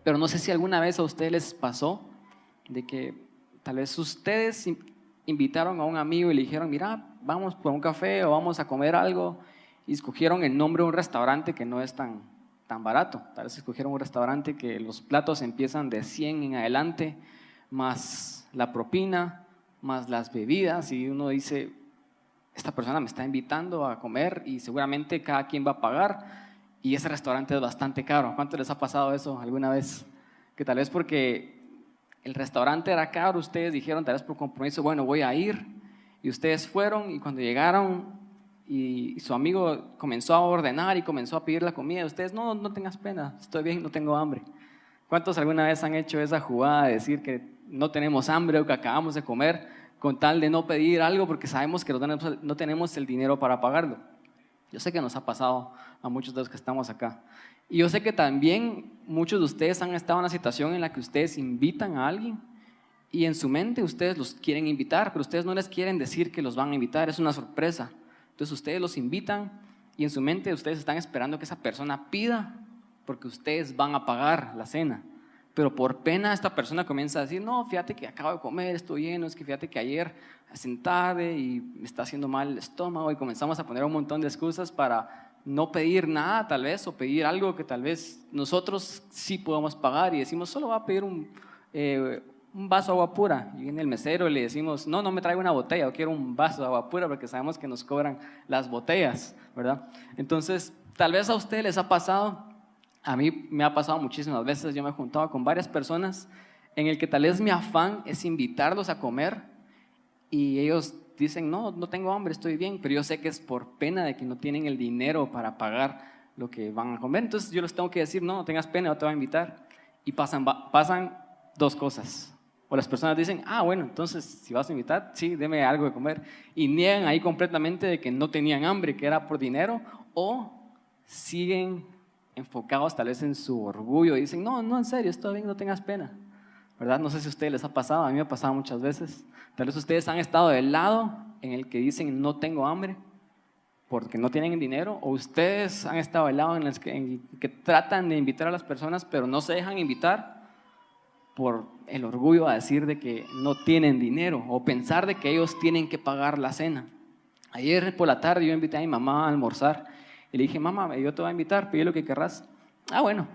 Pero no sé si alguna vez a ustedes les pasó de que tal vez ustedes invitaron a un amigo y le dijeron, mira, vamos por un café o vamos a comer algo, y escogieron el nombre de un restaurante que no es tan barato. Tal vez escogieron un restaurante que los platos empiezan de 100 en adelante, más la propina, más las bebidas, y uno dice, esta persona me está invitando a comer y seguramente cada quien va a pagar, y ese restaurante es bastante caro. ¿Cuánto les ha pasado eso alguna vez? Que tal vez porque el restaurante era caro, ustedes dijeron tal vez por compromiso, bueno, voy a ir, y ustedes fueron, y cuando llegaron y su amigo comenzó a ordenar y comenzó a pedir la comida, ustedes, no tengas pena, estoy bien, no tengo hambre. ¿Cuántos alguna vez han hecho esa jugada de decir que no tenemos hambre o que acabamos de comer con tal de no pedir algo porque sabemos que no tenemos el dinero para pagarlo? Yo sé que nos ha pasado a muchos de los que estamos acá. Y yo sé que también muchos de ustedes han estado en una situación en la que ustedes invitan a alguien y en su mente ustedes los quieren invitar, pero ustedes no les quieren decir que los van a invitar, es una sorpresa. Entonces ustedes los invitan y en su mente ustedes están esperando que esa persona pida porque ustedes van a pagar la cena. Pero por pena esta persona comienza a decir, no, fíjate que acabo de comer, estoy lleno, es que fíjate que ayer hacen tarde y me está haciendo mal el estómago, y comenzamos a poner un montón de excusas para no pedir nada tal vez, o pedir algo que tal vez nosotros sí podamos pagar, y decimos, solo va a pedir un vaso de agua pura, y viene el mesero y le decimos, no me traigo una botella, yo quiero un vaso de agua pura porque sabemos que nos cobran las botellas, ¿verdad? Entonces, tal vez a ustedes les ha pasado. A mí me ha pasado muchísimas veces. Yo me he juntado con varias personas en el que tal vez mi afán es invitarlos a comer y ellos dicen, no tengo hambre, estoy bien, pero yo sé que es por pena de que no tienen el dinero para pagar lo que van a comer. Entonces yo les tengo que decir, no tengas pena, yo te voy a invitar. Y pasan dos cosas. O las personas dicen, bueno, entonces si vas a invitar, sí, deme algo de comer. Y niegan ahí completamente de que no tenían hambre, que era por dinero, o siguen enfocados tal vez en su orgullo y dicen, no, en serio, estoy bien, no tengas pena, ¿verdad? No sé si a ustedes les ha pasado, a mí me ha pasado muchas veces. Tal vez ustedes han estado del lado en el que dicen, no tengo hambre, porque no tienen dinero, o ustedes han estado del lado en el que tratan de invitar a las personas, pero no se dejan invitar por el orgullo a decir de que no tienen dinero, o pensar de que ellos tienen que pagar la cena. Ayer por la tarde yo invité a mi mamá a almorzar, y le dije, mamá, yo te voy a invitar, pide lo que querrás. Bueno,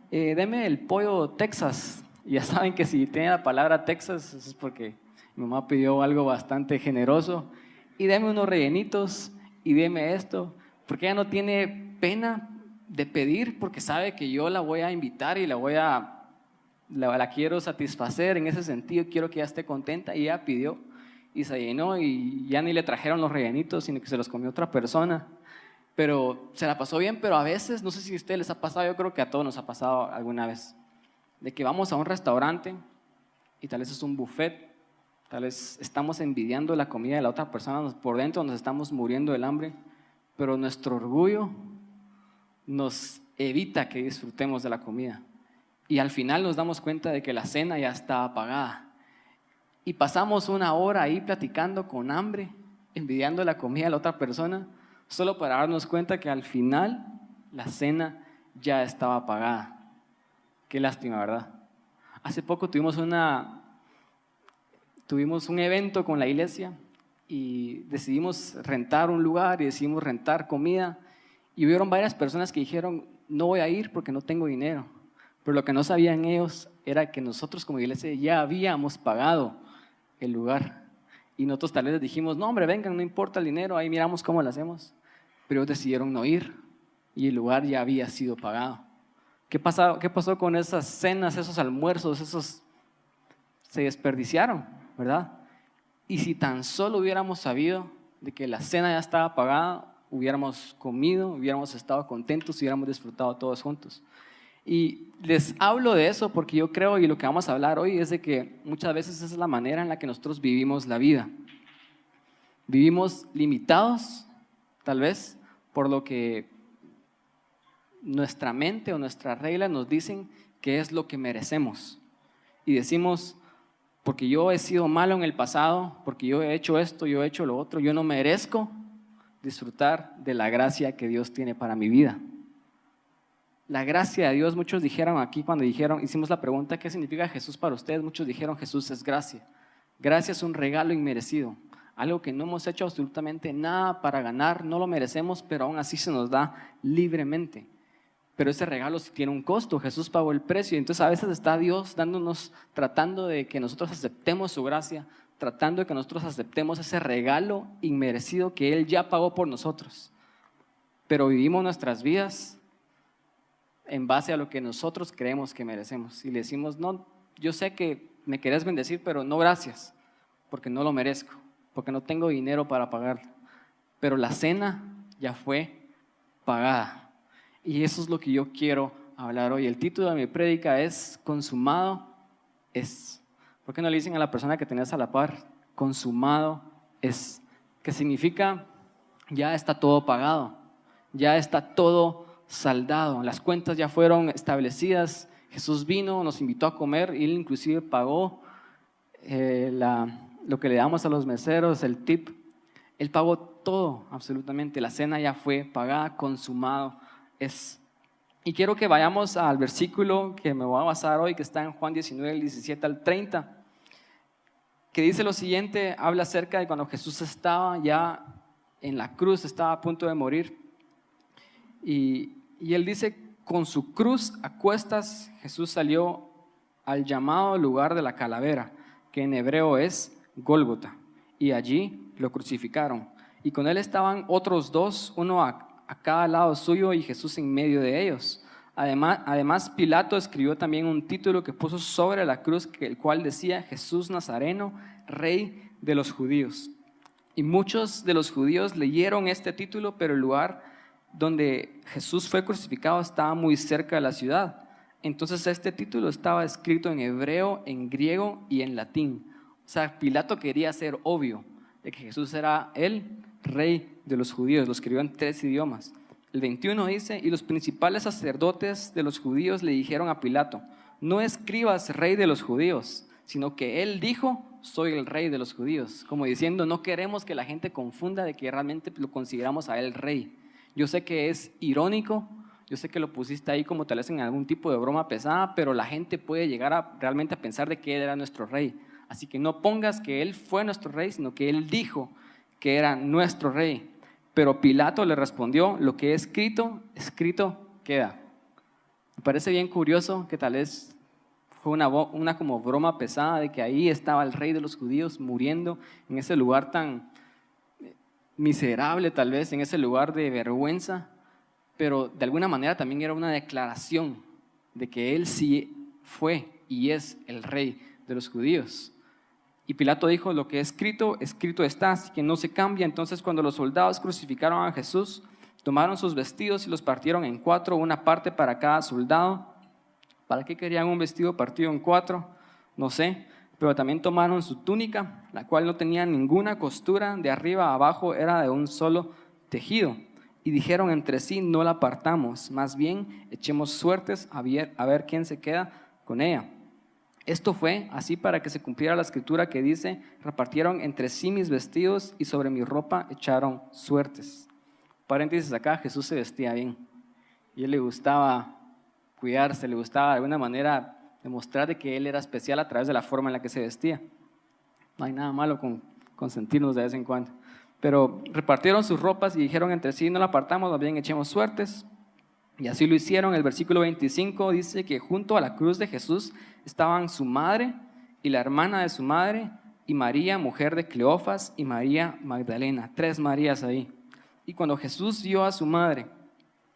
deme el pollo Texas. Y ya saben que si tiene la palabra Texas, eso es porque mi mamá pidió algo bastante generoso. Y deme unos rellenitos, y deme esto, porque ella no tiene pena de pedir, porque sabe que yo la voy a invitar y la quiero satisfacer en ese sentido, quiero que ella esté contenta, y ella pidió y se llenó, y ya ni le trajeron los rellenitos, sino que se los comió otra persona. Pero se la pasó bien. Pero a veces, no sé si a ustedes les ha pasado, yo creo que a todos nos ha pasado alguna vez, de que vamos a un restaurante y tal vez es un buffet, tal vez estamos envidiando la comida de la otra persona, por dentro nos estamos muriendo del hambre, pero nuestro orgullo nos evita que disfrutemos de la comida, y al final nos damos cuenta de que la cena ya estaba pagada, y pasamos una hora ahí platicando con hambre, envidiando la comida de la otra persona, solo para darnos cuenta que al final la cena ya estaba pagada. Qué lástima, ¿verdad? Hace poco tuvimos un evento con la iglesia y decidimos rentar un lugar y decidimos rentar comida, y hubieron varias personas que dijeron, no voy a ir porque no tengo dinero. Pero lo que no sabían ellos era que nosotros como iglesia ya habíamos pagado el lugar. Y nosotros tal vez les dijimos, no hombre, vengan, no importa el dinero, ahí miramos cómo lo hacemos. Pero ellos decidieron no ir y el lugar ya había sido pagado. ¿Qué pasó con esas cenas, esos almuerzos? Se desperdiciaron, ¿verdad? Y si tan solo hubiéramos sabido de que la cena ya estaba pagada, hubiéramos comido, hubiéramos estado contentos, hubiéramos disfrutado todos juntos. Y les hablo de eso porque yo creo, y lo que vamos a hablar hoy es de que muchas veces esa es la manera en la que nosotros vivimos la vida. Vivimos limitados, tal vez, por lo que nuestra mente o nuestras reglas nos dicen que es lo que merecemos. Y decimos, porque yo he sido malo en el pasado, porque yo he hecho esto, yo he hecho lo otro, yo no merezco disfrutar de la gracia que Dios tiene para mi vida. La gracia de Dios, muchos dijeron aquí cuando hicimos la pregunta, ¿qué significa Jesús para ustedes? Muchos dijeron, Jesús es gracia. Gracia es un regalo inmerecido, algo que no hemos hecho absolutamente nada para ganar, no lo merecemos, pero aún así se nos da libremente. Pero ese regalo sí tiene un costo, Jesús pagó el precio. Entonces a veces está Dios tratando de que nosotros aceptemos su gracia, tratando de que nosotros aceptemos ese regalo inmerecido que Él ya pagó por nosotros. Pero vivimos nuestras vidas en base a lo que nosotros creemos que merecemos. Y le decimos, no, yo sé que me querés bendecir, pero no gracias, porque no lo merezco, porque no tengo dinero para pagarlo. Pero la cena ya fue pagada. Y eso es lo que yo quiero hablar hoy. El título de mi prédica es Consumado es. ¿Por qué no le dicen a la persona que tenés a la par? Consumado es. Que significa ya está todo pagado, ya está todo saldado. Las cuentas ya fueron establecidas. Jesús vino, nos invitó a comer y Él inclusive pagó lo que le damos a los meseros, el tip. Él pagó todo, absolutamente. La cena ya fue pagada, consumado es. Y quiero que vayamos al versículo que me voy a basar hoy, que está en Juan 19, del 17 al 30, que dice lo siguiente, habla acerca de cuando Jesús estaba ya en la cruz, estaba a punto de morir. Y Él dice, con su cruz a cuestas, Jesús salió al llamado lugar de la calavera, que en hebreo es Gólgota, y allí lo crucificaron. Y con Él estaban otros dos, uno a cada lado suyo y Jesús en medio de ellos. Además, Pilato escribió también un título que puso sobre la cruz, el cual decía, Jesús Nazareno, Rey de los Judíos. Y muchos de los judíos leyeron este título, pero el lugar donde Jesús fue crucificado estaba muy cerca de la ciudad. Entonces este título estaba escrito en hebreo, en griego y en latín. O sea, Pilato quería ser obvio de que Jesús era el Rey de los judíos. Lo escribió en 3 idiomas. El 21 dice, y los principales sacerdotes de los judíos le dijeron a Pilato, no escribas Rey de los judíos, sino que él dijo, soy el Rey de los judíos. Como diciendo, no queremos que la gente confunda de que realmente lo consideramos a él Rey. Yo sé que es irónico, yo sé que lo pusiste ahí como tal vez en algún tipo de broma pesada, pero la gente puede llegar realmente a pensar de que él era nuestro Rey. Así que no pongas que él fue nuestro Rey, sino que él dijo que era nuestro Rey. Pero Pilato le respondió, lo que es escrito, escrito queda. Me parece bien curioso que tal vez fue una como broma pesada de que ahí estaba el Rey de los judíos muriendo en ese lugar tan miserable, tal vez en ese lugar de vergüenza, pero de alguna manera también era una declaración de que él sí fue y es el Rey de los judíos. Y Pilato dijo, lo que es escrito, escrito está, así que no se cambia. Entonces cuando los soldados crucificaron a Jesús, tomaron sus vestidos y los partieron en 4, una parte para cada soldado. ¿Para qué querían un vestido partido en 4? No sé, pero también tomaron su túnica, la cual no tenía ninguna costura, de arriba a abajo era de un solo tejido. Y dijeron entre sí, no la partamos, más bien echemos suertes a ver quién se queda con ella. Esto fue así para que se cumpliera la escritura que dice, repartieron entre sí mis vestidos y sobre mi ropa echaron suertes. Paréntesis acá, Jesús se vestía bien y a él le gustaba cuidarse, le gustaba de alguna manera demostrar de que él era especial a través de la forma en la que se vestía. No hay nada malo con sentirnos de vez en cuando. Pero repartieron sus ropas y dijeron entre sí, no la apartamos, más bien echemos suertes. Y así lo hicieron. El versículo 25 dice que junto a la cruz de Jesús estaban su madre y la hermana de su madre y María, mujer de Cleofas, y María Magdalena. 3 Marías ahí. Y cuando Jesús vio a su madre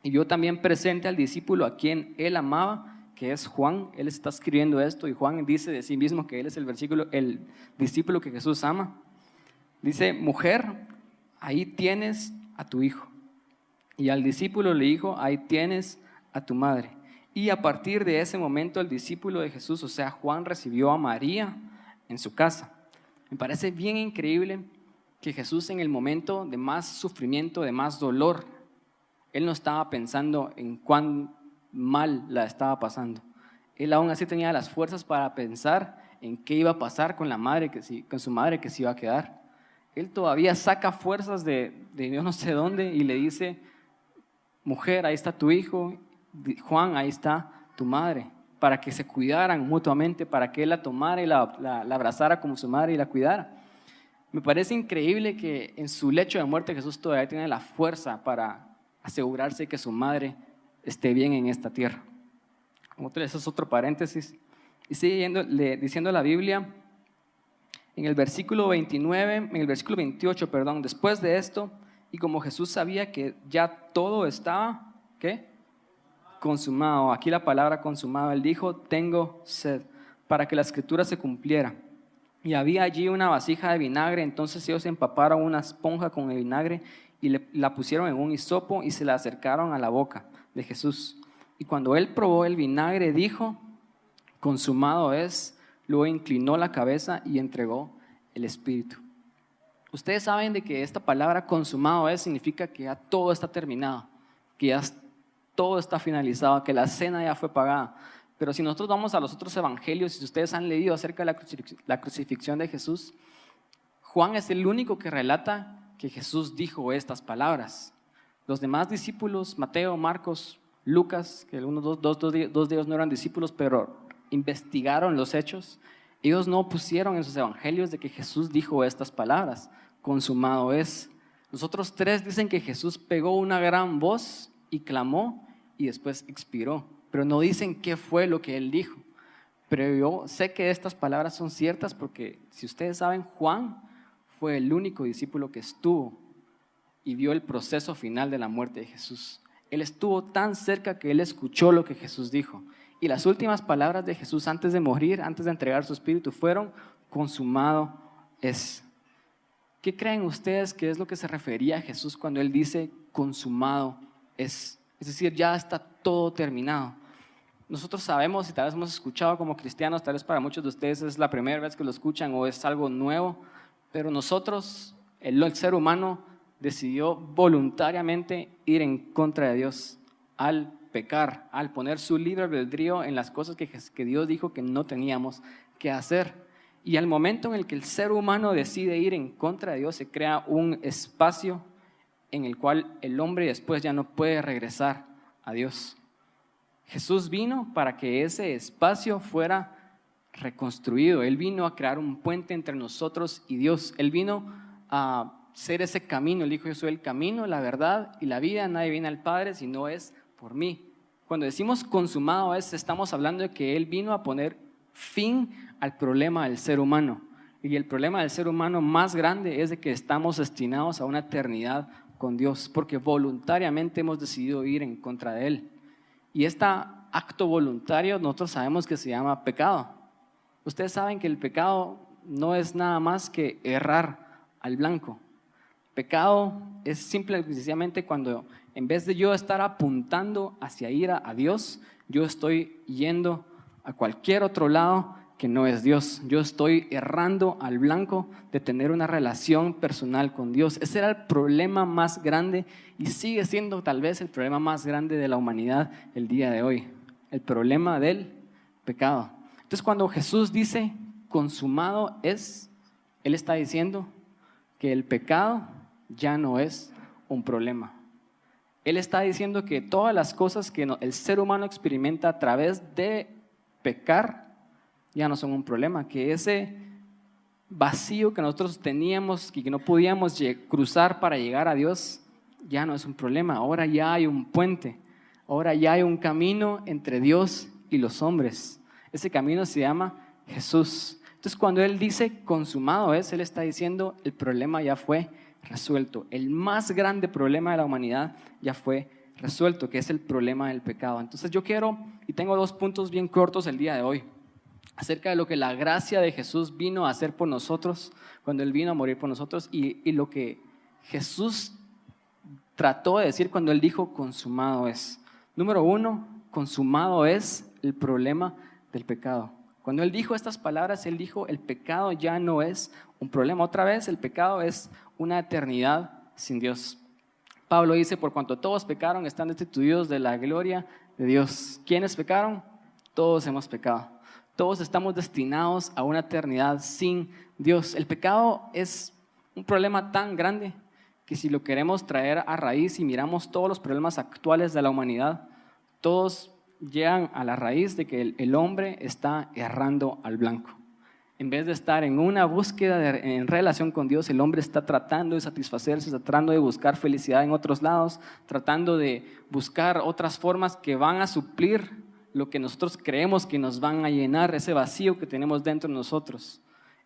y vio también presente al discípulo a quien él amaba, que es Juan, él está escribiendo esto y Juan dice de sí mismo que él es el discípulo que Jesús ama. Dice, mujer, ahí tienes a tu hijo. Y al discípulo le dijo, ahí tienes a tu madre. Y a partir de ese momento el discípulo de Jesús, o sea, Juan, recibió a María en su casa. Me parece bien increíble que Jesús en el momento de más sufrimiento, de más dolor, él no estaba pensando en cuán mal la estaba pasando. Él aún así tenía las fuerzas para pensar en qué iba a pasar con su madre que se iba a quedar. Él todavía saca fuerzas de yo no sé dónde y le dice, mujer, ahí está tu hijo. Juan, ahí está tu madre, para que se cuidaran mutuamente, para que él la tomara y la abrazara como su madre y la cuidara. Me parece increíble que en su lecho de muerte Jesús todavía tiene la fuerza para asegurarse que su madre esté bien en esta tierra. Eso es otro paréntesis. Y sigue diciendo la Biblia en el versículo 28, después de esto, y como Jesús sabía que ya todo estaba, ¿qué? Consumado. Aquí la palabra consumado. Él dijo, tengo sed, para que la escritura se cumpliera. Y había allí una vasija de vinagre, entonces ellos empaparon una esponja con el vinagre y la pusieron en un hisopo y se la acercaron a la boca de Jesús. Y cuando él probó el vinagre, dijo, consumado es. Luego inclinó la cabeza y entregó el espíritu. Ustedes saben de que esta palabra consumado es significa que ya todo está terminado, que ya todo está finalizado, que la cena ya fue pagada. Pero si nosotros vamos a los otros evangelios, si ustedes han leído acerca de la crucifixión de Jesús, Juan es el único que relata que Jesús dijo estas palabras. Los demás discípulos, Mateo, Marcos, Lucas, que dos de ellos no eran discípulos, pero investigaron los hechos, ellos no pusieron en sus evangelios de que Jesús dijo estas palabras, consumado es. Los otros tres dicen que Jesús pegó una gran voz y clamó y después expiró, pero no dicen qué fue lo que él dijo. Pero yo sé que estas palabras son ciertas porque, si ustedes saben, Juan fue el único discípulo que estuvo y vio el proceso final de la muerte de Jesús. Él estuvo tan cerca que él escuchó lo que Jesús dijo. Y las últimas palabras de Jesús antes de morir, antes de entregar su espíritu, fueron, consumado es. ¿Qué creen ustedes que es lo que se refería a Jesús cuando él dice, consumado es? Es decir, ya está todo terminado. Nosotros sabemos y tal vez hemos escuchado como cristianos, tal vez para muchos de ustedes es la primera vez que lo escuchan o es algo nuevo, pero nosotros, el ser humano, decidió voluntariamente ir en contra de Dios al pecar, al poner su libre albedrío en las cosas que Dios dijo que no teníamos que hacer. Y al momento en el que el ser humano decide ir en contra de Dios, se crea un espacio en el cual el hombre después ya no puede regresar a Dios. Jesús vino para que ese espacio fuera reconstruido. Él vino a crear un puente entre nosotros y Dios. Él vino a ser ese camino. Él dijo, yo soy el camino, la verdad y la vida. Nadie viene al Padre si no es por mí. Cuando decimos consumado es, estamos hablando de que Él vino a poner fin al problema del ser humano. Y el problema del ser humano más grande es de que estamos destinados a una eternidad con Dios, porque voluntariamente hemos decidido ir en contra de Él. Y este acto voluntario nosotros sabemos que se llama pecado. Ustedes saben que el pecado no es nada más que errar al blanco. Pecado es simple y sencillamente cuando en vez de yo estar apuntando hacia ir a Dios, yo estoy yendo a cualquier otro lado que no es Dios. Yo estoy errando al blanco de tener una relación personal con Dios. Ese era el problema más grande y sigue siendo tal vez el problema más grande de la humanidad el día de hoy. El problema del pecado. Entonces cuando Jesús dice consumado es, Él está diciendo que el pecado ya no es un problema. Él está diciendo que todas las cosas que el ser humano experimenta a través de pecar ya no son un problema, que ese vacío que nosotros teníamos y que no podíamos cruzar para llegar a Dios ya no es un problema. Ahora ya hay un puente, ahora ya hay un camino entre Dios y los hombres. Ese camino se llama Jesús. Entonces cuando Él dice consumado es, Él está diciendo el problema ya fue resuelto. El más grande problema de la humanidad ya fue resuelto, que es el problema del pecado. Entonces yo quiero, y tengo 2 puntos bien cortos el día de hoy, acerca de lo que la gracia de Jesús vino a hacer por nosotros, cuando Él vino a morir por nosotros, y lo que Jesús trató de decir cuando Él dijo consumado es. Número 1, consumado es el problema del pecado. Cuando Él dijo estas palabras, Él dijo el pecado ya no es un problema. Otra vez, el pecado es una eternidad sin Dios. Pablo dice, por cuanto todos pecaron, están destituidos de la gloria de Dios. ¿Quiénes pecaron? Todos hemos pecado. Todos estamos destinados a una eternidad sin Dios. El pecado es un problema tan grande que si lo queremos traer a raíz y miramos todos los problemas actuales de la humanidad, todos llegan a la raíz de que el hombre está errando al blanco. En vez de estar en una búsqueda en relación con Dios, el hombre está tratando de satisfacerse, está tratando de buscar felicidad en otros lados, tratando de buscar otras formas que van a suplir lo que nosotros creemos que nos van a llenar, ese vacío que tenemos dentro de nosotros.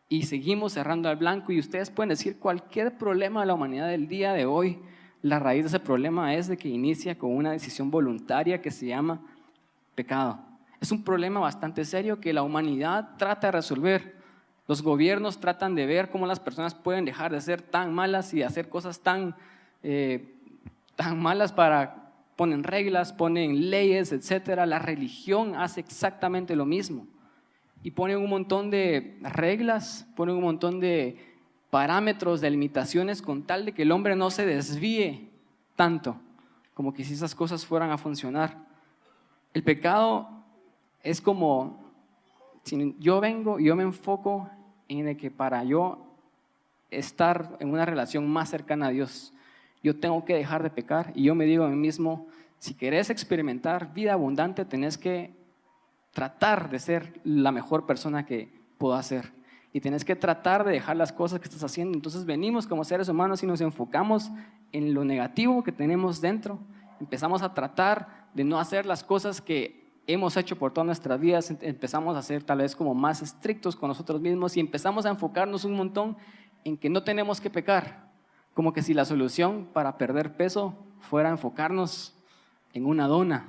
Y seguimos errando al blanco, y ustedes pueden decir cualquier problema de la humanidad del día de hoy, la raíz de ese problema es de que inicia con una decisión voluntaria que se llama pecado. Es un problema bastante serio que la humanidad trata de resolver. Los gobiernos tratan de ver cómo las personas pueden dejar de ser tan malas y hacer cosas tan malas ponen reglas, ponen leyes, etc. La religión hace exactamente lo mismo y ponen un montón de reglas, ponen un montón de parámetros, de limitaciones con tal de que el hombre no se desvíe tanto, como que si esas cosas fueran a funcionar. El pecado es como, si yo vengo y yo me enfoco en el que para yo estar en una relación más cercana a Dios, yo tengo que dejar de pecar, y yo me digo a mí mismo, si querés experimentar vida abundante, tenés que tratar de ser la mejor persona que puedas ser, y tenés que tratar de dejar las cosas que estás haciendo. Entonces venimos como seres humanos y nos enfocamos en lo negativo que tenemos dentro, empezamos a tratar de no hacer las cosas que hemos hecho por todas nuestras vidas, empezamos a ser tal vez como más estrictos con nosotros mismos y empezamos a enfocarnos un montón en que no tenemos que pecar, como que si la solución para perder peso fuera enfocarnos en una dona,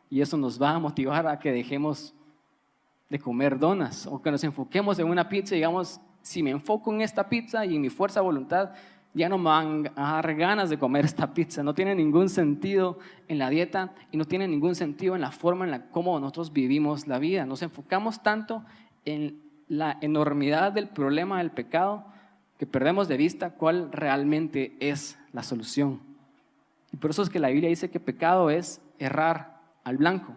y eso nos va a motivar a que dejemos de comer donas, o que nos enfoquemos en una pizza y digamos, si me enfoco en esta pizza y en mi fuerza de voluntad, ya no me van a dar ganas de comer esta pizza. No tiene ningún sentido en la dieta y no tiene ningún sentido en la forma en la cómo nosotros vivimos la vida. Nos enfocamos tanto en la enormidad del problema del pecado que perdemos de vista cuál realmente es la solución. Y por eso es que la Biblia dice que pecado es errar al blanco,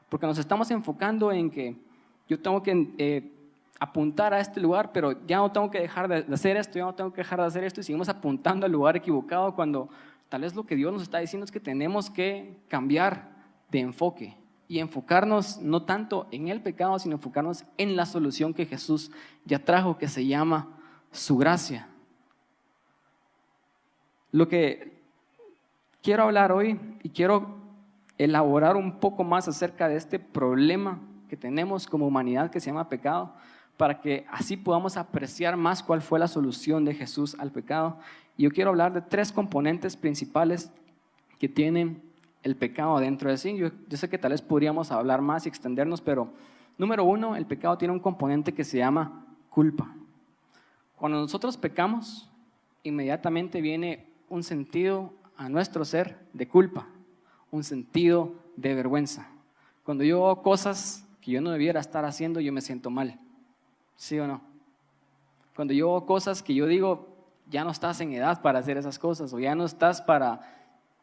porque nos estamos enfocando en que yo tengo que apuntar a este lugar, pero ya no tengo que dejar de hacer esto, ya no tengo que dejar de hacer esto, y seguimos apuntando al lugar equivocado, cuando tal vez lo que Dios nos está diciendo es que tenemos que cambiar de enfoque y enfocarnos no tanto en el pecado, sino enfocarnos en la solución que Jesús ya trajo, que se llama su gracia. Lo que quiero hablar hoy, y quiero elaborar un poco más acerca de este problema que tenemos como humanidad que se llama pecado, para que así podamos apreciar más cuál fue la solución de Jesús al pecado. Y yo quiero hablar de 3 componentes principales que tienen el pecado dentro de sí. Yo sé que tal vez podríamos hablar más y extendernos, pero número 1, el pecado tiene un componente que se llama culpa. Cuando nosotros pecamos, inmediatamente viene un sentido a nuestro ser de culpa, un sentido de vergüenza. Cuando yo hago cosas que yo no debiera estar haciendo, yo me siento mal. ¿Sí o no? Cuando yo hago cosas que yo digo, ya no estás en edad para hacer esas cosas, o ya no estás para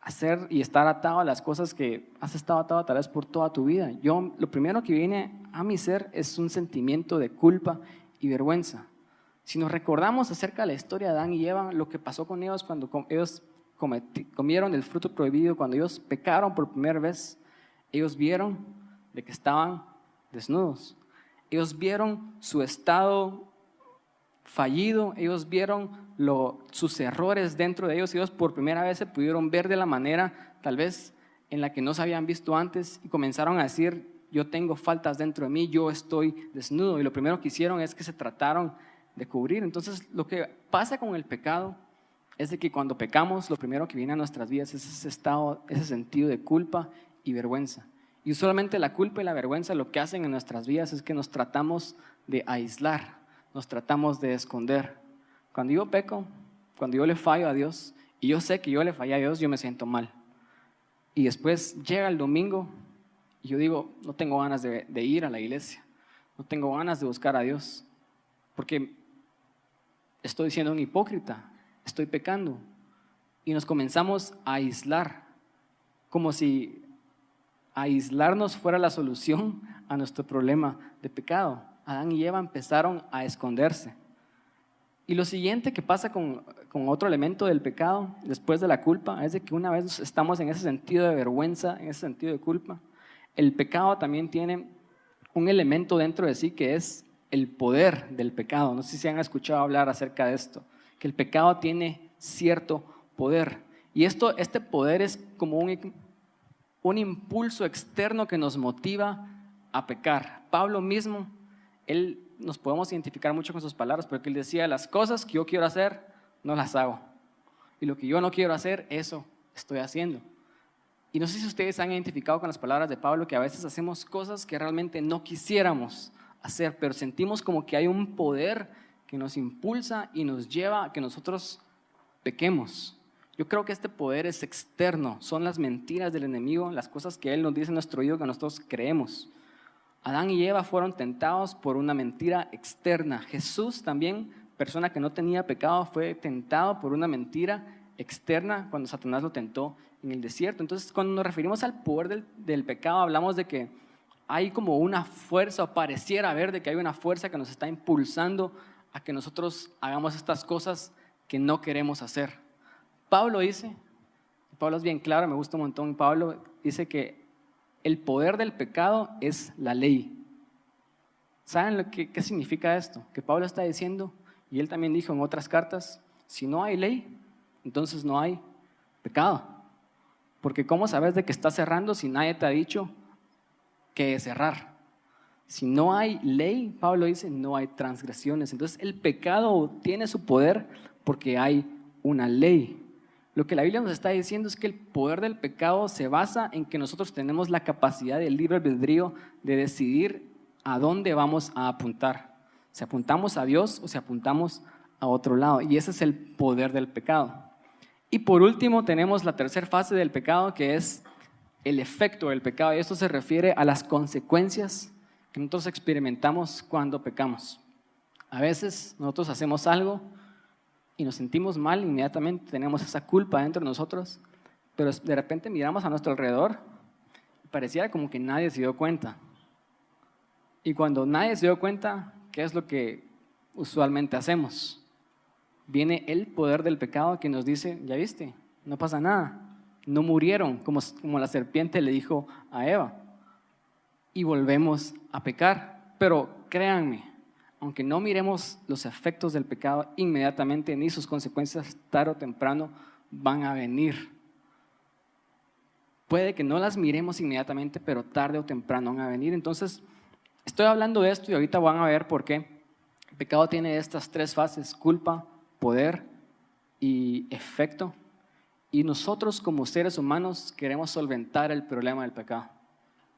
hacer y estar atado a las cosas que has estado atado tal vez por toda tu vida. Lo primero que viene a mi ser es un sentimiento de culpa y vergüenza. Si nos recordamos acerca de la historia de Adán y Eva, lo que pasó con ellos cuando ellos comieron el fruto prohibido, cuando ellos pecaron por primera vez, ellos vieron de que estaban desnudos. Ellos vieron su estado fallido, ellos vieron sus errores dentro de ellos, ellos por primera vez se pudieron ver de la manera tal vez en la que no se habían visto antes, y comenzaron a decir, yo tengo faltas dentro de mí, yo estoy desnudo, y lo primero que hicieron es que se trataron de cubrir. Entonces lo que pasa con el pecado es de que cuando pecamos, lo primero que viene a nuestras vidas es ese estado, ese sentido de culpa y vergüenza. Y usualmente la culpa y la vergüenza lo que hacen en nuestras vidas es que nos tratamos de aislar, nos tratamos de esconder. Cuando yo peco, cuando yo le fallo a Dios, y yo sé que yo le fallé a Dios, yo me siento mal. Y después llega el domingo y yo digo, no tengo ganas de ir a la iglesia, no tengo ganas de buscar a Dios, porque estoy siendo un hipócrita, estoy pecando. Y nos comenzamos a aislar, como si aislarnos fuera la solución a nuestro problema de pecado. Adán y Eva empezaron a esconderse. Y lo siguiente que pasa con otro elemento del pecado, después de la culpa, es de que una vez estamos en ese sentido de vergüenza, en ese sentido de culpa, el pecado también tiene un elemento dentro de sí que es el poder del pecado. No sé si han escuchado hablar acerca de esto, que el pecado tiene cierto poder. Y este poder es como un impulso externo que nos motiva a pecar. Pablo mismo, él nos podemos identificar mucho con sus palabras, porque él decía, las cosas que yo quiero hacer, no las hago. Y lo que yo no quiero hacer, eso estoy haciendo. Y no sé si ustedes han identificado con las palabras de Pablo que a veces hacemos cosas que realmente no quisiéramos hacer, pero sentimos como que hay un poder que nos impulsa y nos lleva a que nosotros pequemos. Yo creo que este poder es externo, son las mentiras del enemigo, las cosas que él nos dice en nuestro oído que nosotros creemos. Adán y Eva fueron tentados por una mentira externa. Jesús también, persona que no tenía pecado, fue tentado por una mentira externa cuando Satanás lo tentó en el desierto. Entonces, cuando nos referimos al poder del pecado, hablamos de que hay como una fuerza, o pareciera haber de que hay una fuerza que nos está impulsando a que nosotros hagamos estas cosas que no queremos hacer. Pablo dice, Pablo es bien claro, me gusta un montón, Pablo dice que el poder del pecado es la ley. ¿Saben qué significa esto? Que Pablo está diciendo, y él también dijo en otras cartas, si no hay ley, entonces no hay pecado. Porque ¿cómo sabes de que estás cerrando si nadie te ha dicho que es cerrar? Si no hay ley, Pablo dice, no hay transgresiones. Entonces el pecado tiene su poder porque hay una ley. Lo que la Biblia nos está diciendo es que el poder del pecado se basa en que nosotros tenemos la capacidad del libre albedrío de decidir a dónde vamos a apuntar. Si apuntamos a Dios o si apuntamos a otro lado. Y ese es el poder del pecado. Y por último tenemos la tercera fase del pecado, que es el efecto del pecado. Y esto se refiere a las consecuencias que nosotros experimentamos cuando pecamos. A veces nosotros hacemos algo y nos sentimos mal, inmediatamente tenemos esa culpa dentro de nosotros, pero de repente miramos a nuestro alrededor y pareciera como que nadie se dio cuenta. Y cuando nadie se dio cuenta, ¿qué es lo que usualmente hacemos? Viene el poder del pecado que nos dice, ya viste, no pasa nada, no murieron, como la serpiente le dijo a Eva. Y volvemos a pecar. Pero créanme, aunque no miremos los efectos del pecado inmediatamente, ni sus consecuencias tarde o temprano van a venir. Puede que no las miremos inmediatamente, pero tarde o temprano van a venir. Entonces, estoy hablando de esto y ahorita van a ver por qué. El pecado tiene estas tres fases: culpa, poder y efecto. Y nosotros como seres humanos queremos solventar el problema del pecado.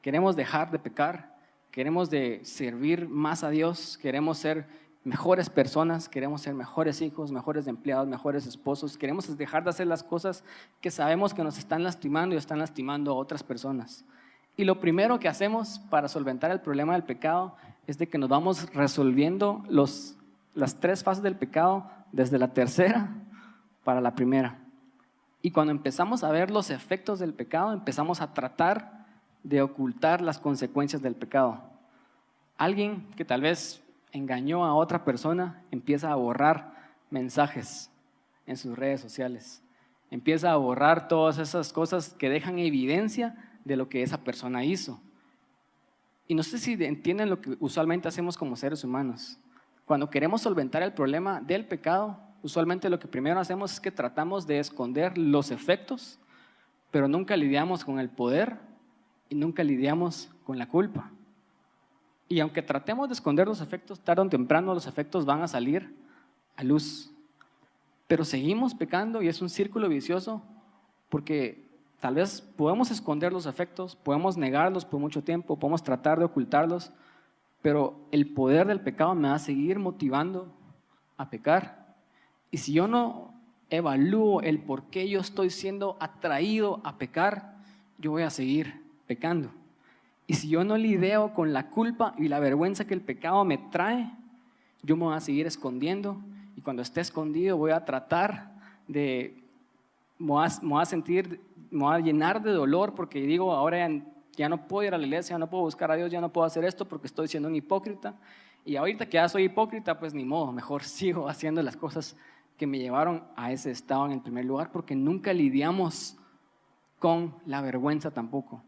Queremos dejar de pecar, queremos de servir más a Dios, queremos ser mejores personas, queremos ser mejores hijos, mejores empleados, mejores esposos. Queremos dejar de hacer las cosas que sabemos que nos están lastimando y están lastimando a otras personas. Y lo primero que hacemos para solventar el problema del pecado es de que nos vamos resolviendo las tres fases del pecado desde la tercera para la primera. Y cuando empezamos a ver los efectos del pecado, empezamos a tratar de ocultar las consecuencias del pecado. Alguien que tal vez engañó a otra persona empieza a borrar mensajes en sus redes sociales. Empieza a borrar todas esas cosas que dejan evidencia de lo que esa persona hizo. Y no sé si entienden lo que usualmente hacemos como seres humanos. Cuando queremos solventar el problema del pecado, usualmente lo que primero hacemos es que tratamos de esconder los efectos, pero nunca lidiamos con el poder y nunca lidiamos con la culpa. Y aunque tratemos de esconder los efectos, tarde o temprano los efectos van a salir a luz. Pero seguimos pecando y es un círculo vicioso porque tal vez podemos esconder los efectos, podemos negarlos por mucho tiempo, podemos tratar de ocultarlos, pero el poder del pecado me va a seguir motivando a pecar. Y si yo no evalúo el por qué yo estoy siendo atraído a pecar, yo voy a seguir pecando. Y si yo no lidio con la culpa y la vergüenza que el pecado me trae, yo me voy a seguir escondiendo. Y cuando esté escondido voy a tratar de, me voy a llenar de dolor porque digo, ahora ya no puedo ir a la iglesia, ya no puedo buscar a Dios, ya no puedo hacer esto porque estoy siendo un hipócrita. Y ahorita que ya soy hipócrita, pues ni modo, mejor sigo haciendo las cosas que me llevaron a ese estado en el primer lugar, porque nunca lidiamos con la vergüenza tampoco.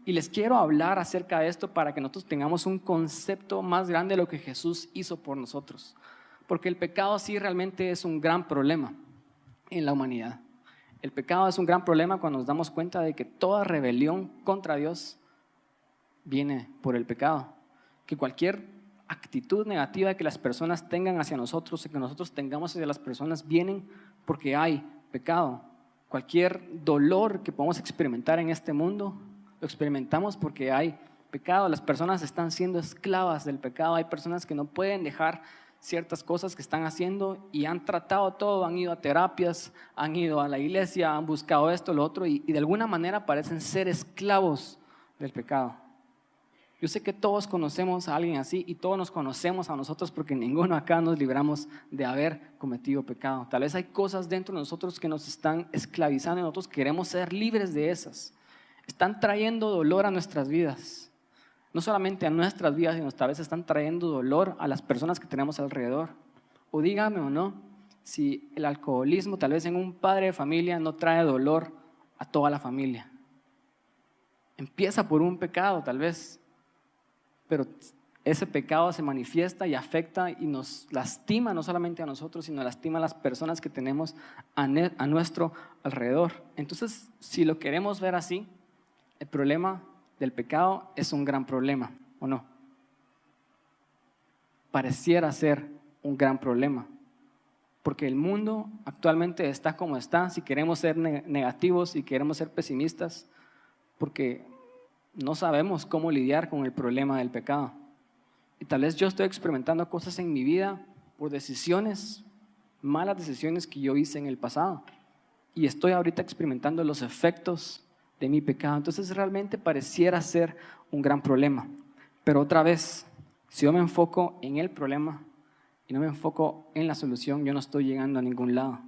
Y les quiero hablar acerca de esto para que nosotros tengamos un concepto más grande de lo que Jesús hizo por nosotros. Porque el pecado sí realmente es un gran problema en la humanidad. El pecado es un gran problema cuando nos damos cuenta de que toda rebelión contra Dios viene por el pecado. Que cualquier actitud negativa que las personas tengan hacia nosotros y que nosotros tengamos hacia las personas vienen porque hay pecado. Cualquier dolor que podamos experimentar en este mundo lo experimentamos porque hay pecado. Las personas están siendo esclavas del pecado. Hay personas que no pueden dejar ciertas cosas que están haciendo y han tratado todo, han ido a terapias, han ido a la iglesia, han buscado esto, lo otro y de alguna manera parecen ser esclavos del pecado. Yo sé que todos conocemos a alguien así y todos nos conocemos a nosotros porque ninguno acá nos libramos de haber cometido pecado. Tal vez hay cosas dentro de nosotros que nos están esclavizando y nosotros queremos ser libres de esas. Están trayendo dolor a nuestras vidas. No solamente a nuestras vidas, sino tal vez están trayendo dolor a las personas que tenemos alrededor. O dígame o no, si el alcoholismo tal vez en un padre de familia no trae dolor a toda la familia. Empieza por un pecado tal vez, pero ese pecado se manifiesta y afecta y nos lastima no solamente a nosotros, sino lastima a las personas que tenemos a nuestro alrededor. Entonces, si lo queremos ver así, el problema del pecado es un gran problema, ¿o no? Pareciera ser un gran problema, porque el mundo actualmente está como está, si queremos ser negativos y queremos ser pesimistas, porque no sabemos cómo lidiar con el problema del pecado. Y tal vez yo estoy experimentando cosas en mi vida por decisiones, malas decisiones que yo hice en el pasado, y estoy ahorita experimentando los efectos de mi pecado. Entonces realmente pareciera ser un gran problema. Pero otra vez, si yo me enfoco en el problema y no me enfoco en la solución, yo no estoy llegando a ningún lado.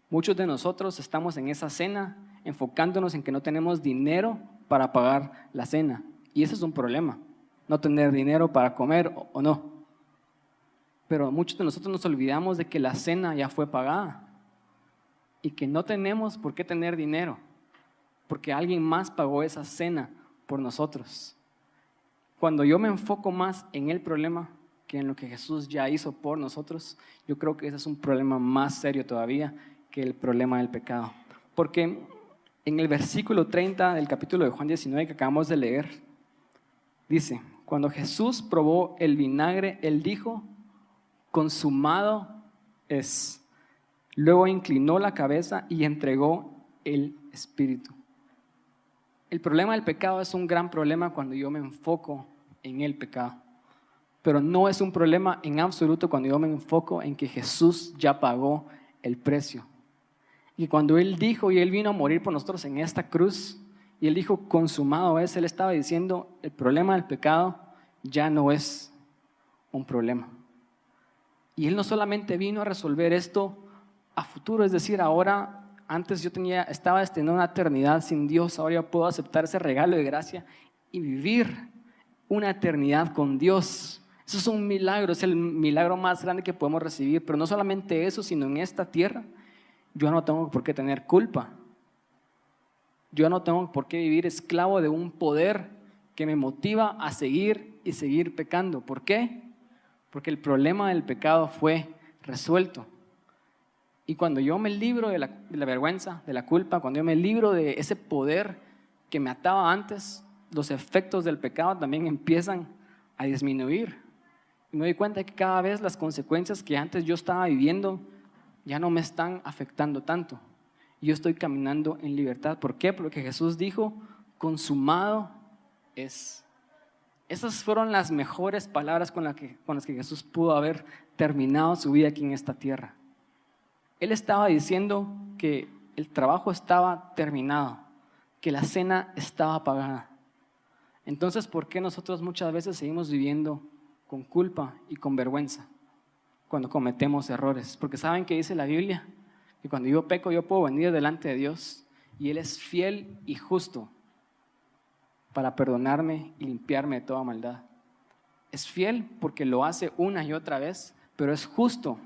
Muchos de nosotros estamos en esa cena enfocándonos en que no tenemos dinero para pagar la cena. Y ese es un problema, no tener dinero para comer o no. Pero muchos de nosotros nos olvidamos de que la cena ya fue pagada y que no tenemos por qué tener dinero, porque alguien más pagó esa cena por nosotros. Cuando yo me enfoco más en el problema que en lo que Jesús ya hizo por nosotros, yo creo que ese es un problema más serio todavía que el problema del pecado. Porque en el versículo 30 del capítulo de Juan 19 que acabamos de leer, dice, cuando Jesús probó el vinagre, Él dijo, consumado es. Luego inclinó la cabeza y entregó el Espíritu. El problema del pecado es un gran problema cuando yo me enfoco en el pecado, pero no es un problema en absoluto cuando yo me enfoco en que Jesús ya pagó el precio. Y cuando Él dijo y Él vino a morir por nosotros en esta cruz, y Él dijo consumado es, Él estaba diciendo el problema del pecado ya no es un problema. Y Él no solamente vino a resolver esto a futuro, es decir, ahora. Antes yo estaba destinado a una eternidad sin Dios, ahora yo puedo aceptar ese regalo de gracia y vivir una eternidad con Dios. Eso es un milagro, es el milagro más grande que podemos recibir, pero no solamente eso, sino en esta tierra yo no tengo por qué tener culpa. Yo no tengo por qué vivir esclavo de un poder que me motiva a seguir y seguir pecando. ¿Por qué? Porque el problema del pecado fue resuelto. Y cuando yo me libro de la vergüenza, de la culpa, cuando yo me libro de ese poder que me ataba antes, los efectos del pecado también empiezan a disminuir. Y me doy cuenta de que cada vez las consecuencias que antes yo estaba viviendo ya no me están afectando tanto. Y yo estoy caminando en libertad. ¿Por qué? Porque Jesús dijo, consumado es. Esas fueron las mejores palabras con las que Jesús pudo haber terminado su vida aquí en esta tierra. Él estaba diciendo que el trabajo estaba terminado, que la cena estaba pagada. Entonces, ¿por qué nosotros muchas veces seguimos viviendo con culpa y con vergüenza cuando cometemos errores? Porque ¿saben qué dice la Biblia? Que cuando yo peco, yo puedo venir delante de Dios y Él es fiel y justo para perdonarme y limpiarme de toda maldad. Es fiel porque lo hace una y otra vez, pero es justo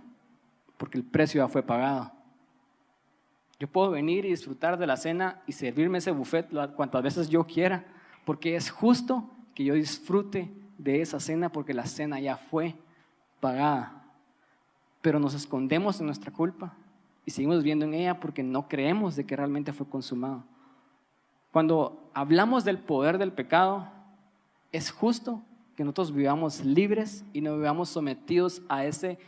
porque el precio ya fue pagado. Yo puedo venir y disfrutar de la cena y servirme ese buffet cuantas veces yo quiera, porque es justo que yo disfrute de esa cena porque la cena ya fue pagada. Pero nos escondemos en nuestra culpa y seguimos viendo en ella porque no creemos de que realmente fue consumado. Cuando hablamos del poder del pecado, es justo que nosotros vivamos libres y no vivamos sometidos a ese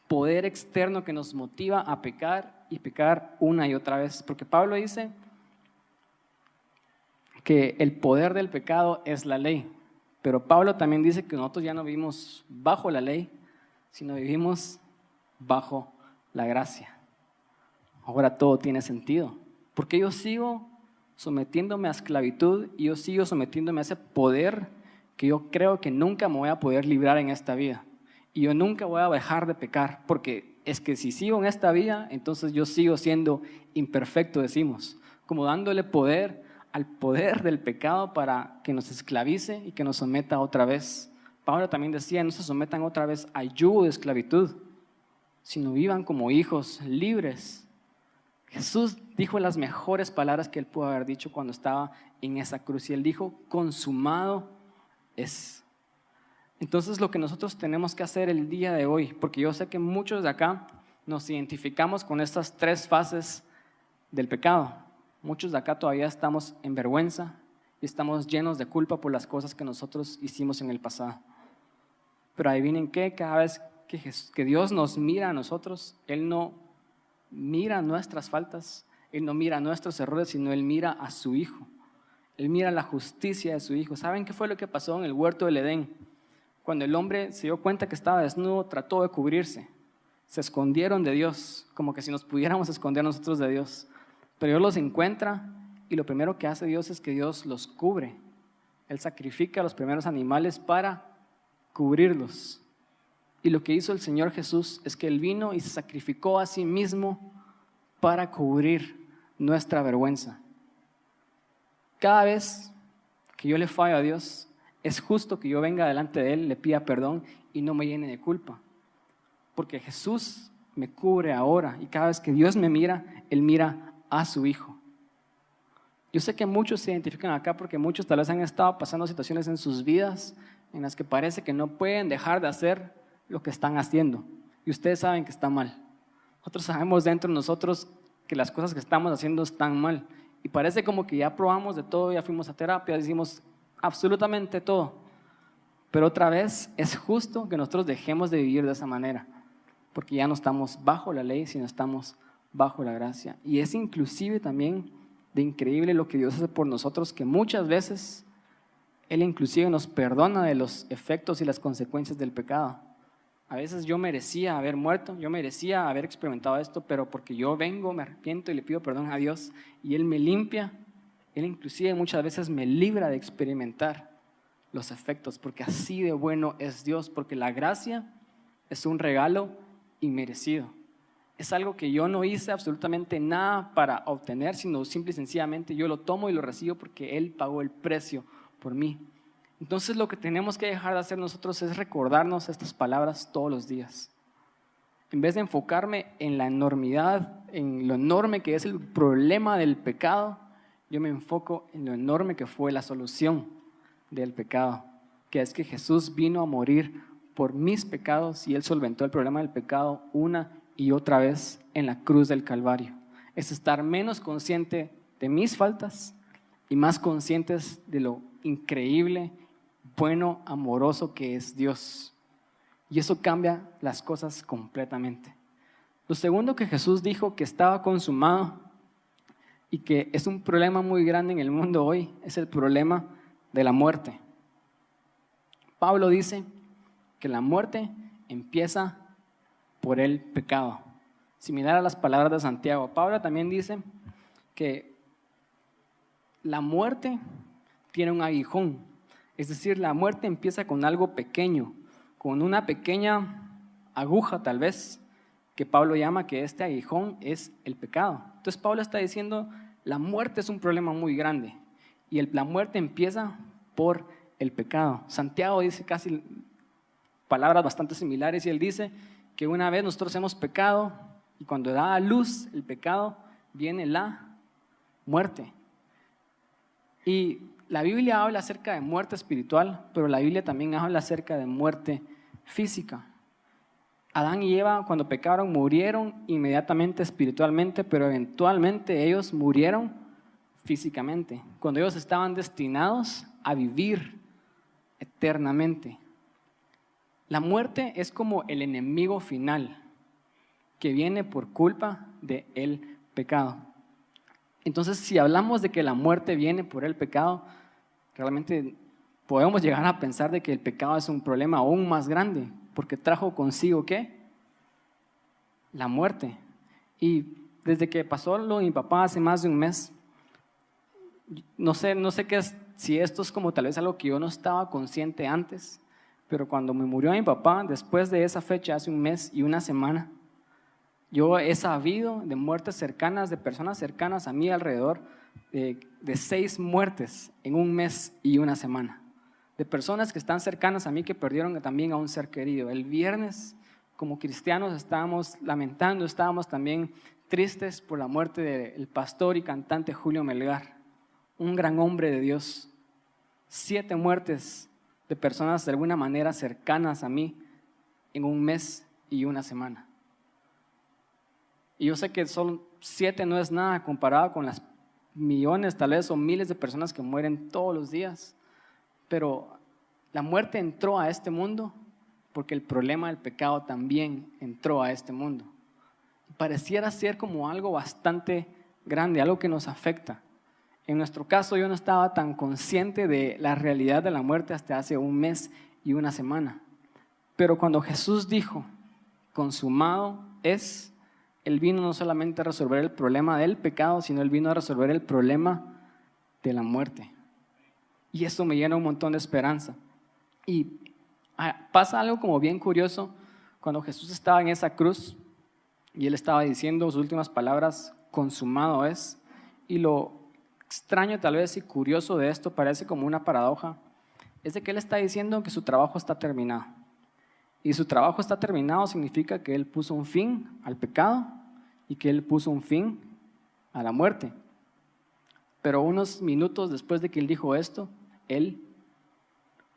poder externo que nos motiva a pecar y pecar una y otra vez. Porque Pablo dice que el poder del pecado es la ley. Pero Pablo también dice que nosotros ya no vivimos bajo la ley, sino vivimos bajo la gracia. Ahora todo tiene sentido. Porque yo sigo sometiéndome a esclavitud y yo sigo sometiéndome a ese poder que yo creo que nunca me voy a poder librar en esta vida. Y yo nunca voy a dejar de pecar, porque es que si sigo en esta vida, entonces yo sigo siendo imperfecto, decimos, como dándole poder al poder del pecado para que nos esclavice y que nos someta otra vez. Pablo también decía, no se sometan otra vez al yugo de esclavitud, sino vivan como hijos libres. Jesús dijo las mejores palabras que él pudo haber dicho cuando estaba en esa cruz, y él dijo, consumado es. Entonces lo que nosotros tenemos que hacer el día de hoy, porque yo sé que muchos de acá nos identificamos con estas tres fases del pecado. Muchos de acá todavía estamos en vergüenza y estamos llenos de culpa por las cosas que nosotros hicimos en el pasado. Pero adivinen qué, cada vez que Dios nos mira a nosotros, Él no mira nuestras faltas, Él no mira nuestros errores, sino Él mira a su Hijo. Él mira la justicia de su Hijo. ¿Saben qué fue lo que pasó en el huerto del Edén? Cuando el hombre se dio cuenta que estaba desnudo, trató de cubrirse. Se escondieron de Dios, como que si nos pudiéramos esconder nosotros de Dios. Pero Dios los encuentra y lo primero que hace Dios es que Dios los cubre. Él sacrifica a los primeros animales para cubrirlos. Y lo que hizo el Señor Jesús es que Él vino y se sacrificó a sí mismo para cubrir nuestra vergüenza. Cada vez que yo le fallo a Dios, es justo que yo venga delante de Él, le pida perdón y no me llene de culpa. Porque Jesús me cubre ahora y cada vez que Dios me mira, Él mira a su Hijo. Yo sé que muchos se identifican acá porque muchos tal vez han estado pasando situaciones en sus vidas en las que parece que no pueden dejar de hacer lo que están haciendo. Y ustedes saben que está mal. Nosotros sabemos dentro de nosotros que las cosas que estamos haciendo están mal. Y parece como que ya probamos de todo, ya fuimos a terapia, hicimos absolutamente todo. Pero otra vez es justo que nosotros dejemos de vivir de esa manera. Porque ya no estamos bajo la ley, sino estamos bajo la gracia. Y es inclusive también de increíble lo que Dios hace por nosotros, que muchas veces Él inclusive nos perdona de los efectos y las consecuencias del pecado. A veces yo merecía haber muerto, yo merecía haber experimentado esto, pero porque yo vengo, me arrepiento y le pido perdón a Dios y Él me limpia, Él inclusive muchas veces me libra de experimentar los efectos, porque así de bueno es Dios, porque la gracia es un regalo inmerecido. Es algo que yo no hice absolutamente nada para obtener, sino simple y sencillamente yo lo tomo y lo recibo porque Él pagó el precio por mí. Entonces lo que tenemos que dejar de hacer nosotros es recordarnos estas palabras todos los días. En vez de enfocarme en la enormidad, en lo enorme que es el problema del pecado, yo me enfoco en lo enorme que fue la solución del pecado, que es que Jesús vino a morir por mis pecados y Él solventó el problema del pecado una y otra vez en la cruz del Calvario. Es estar menos consciente de mis faltas y más conscientes de lo increíble, bueno, amoroso que es Dios. Y eso cambia las cosas completamente. Lo segundo que Jesús dijo que estaba consumado y que es un problema muy grande en el mundo hoy, es el problema de la muerte. Pablo dice que la muerte empieza por el pecado. Similar a las palabras de Santiago. Pablo también dice que la muerte tiene un aguijón. Es decir, la muerte empieza con algo pequeño, con una pequeña aguja tal vez, que Pablo llama que este aguijón es el pecado. Entonces Pablo está diciendo, la muerte es un problema muy grande y la muerte empieza por el pecado. Santiago dice casi palabras bastante similares y él dice que una vez nosotros hemos pecado y cuando da a luz el pecado viene la muerte. Y la Biblia habla acerca de muerte espiritual, pero la Biblia también habla acerca de muerte física. Adán y Eva, cuando pecaron, murieron inmediatamente espiritualmente, pero eventualmente ellos murieron físicamente, cuando ellos estaban destinados a vivir eternamente. La muerte es como el enemigo final que viene por culpa del pecado. Entonces, si hablamos de que la muerte viene por el pecado, realmente podemos llegar a pensar de que el pecado es un problema aún más grande, porque trajo consigo, ¿qué? La muerte. Y desde que pasó lo de mi papá hace más de un mes, no sé qué es, si esto es como tal vez algo que yo no estaba consciente antes, pero cuando me murió mi papá, después de esa fecha, hace un mes y una semana, yo he sabido de muertes cercanas, de personas cercanas a mí alrededor, de 6 muertes en un mes y una semana. De personas que están cercanas a mí que perdieron también a un ser querido. El viernes, como cristianos, estábamos lamentando, estábamos también tristes por la muerte del pastor y cantante Julio Melgar, un gran hombre de Dios. 7 muertes de personas de alguna manera cercanas a mí en un mes y una semana. Y yo sé que son 7 no es nada comparado con las millones tal vez o miles de personas que mueren todos los días, pero la muerte entró a este mundo porque el problema del pecado también entró a este mundo. Pareciera ser como algo bastante grande, algo que nos afecta. En nuestro caso yo no estaba tan consciente de la realidad de la muerte hasta hace un mes y una semana. Pero cuando Jesús dijo, consumado es, Él vino no solamente a resolver el problema del pecado, sino Él vino a resolver el problema de la muerte. Y eso me llena un montón de esperanza. Y pasa algo como bien curioso cuando Jesús estaba en esa cruz y Él estaba diciendo sus últimas palabras, consumado es. Y lo extraño tal vez y curioso de esto, parece como una paradoja, es de que Él está diciendo que su trabajo está terminado. Y su trabajo está terminado significa que Él puso un fin al pecado y que Él puso un fin a la muerte. Pero unos minutos después de que Él dijo esto, Él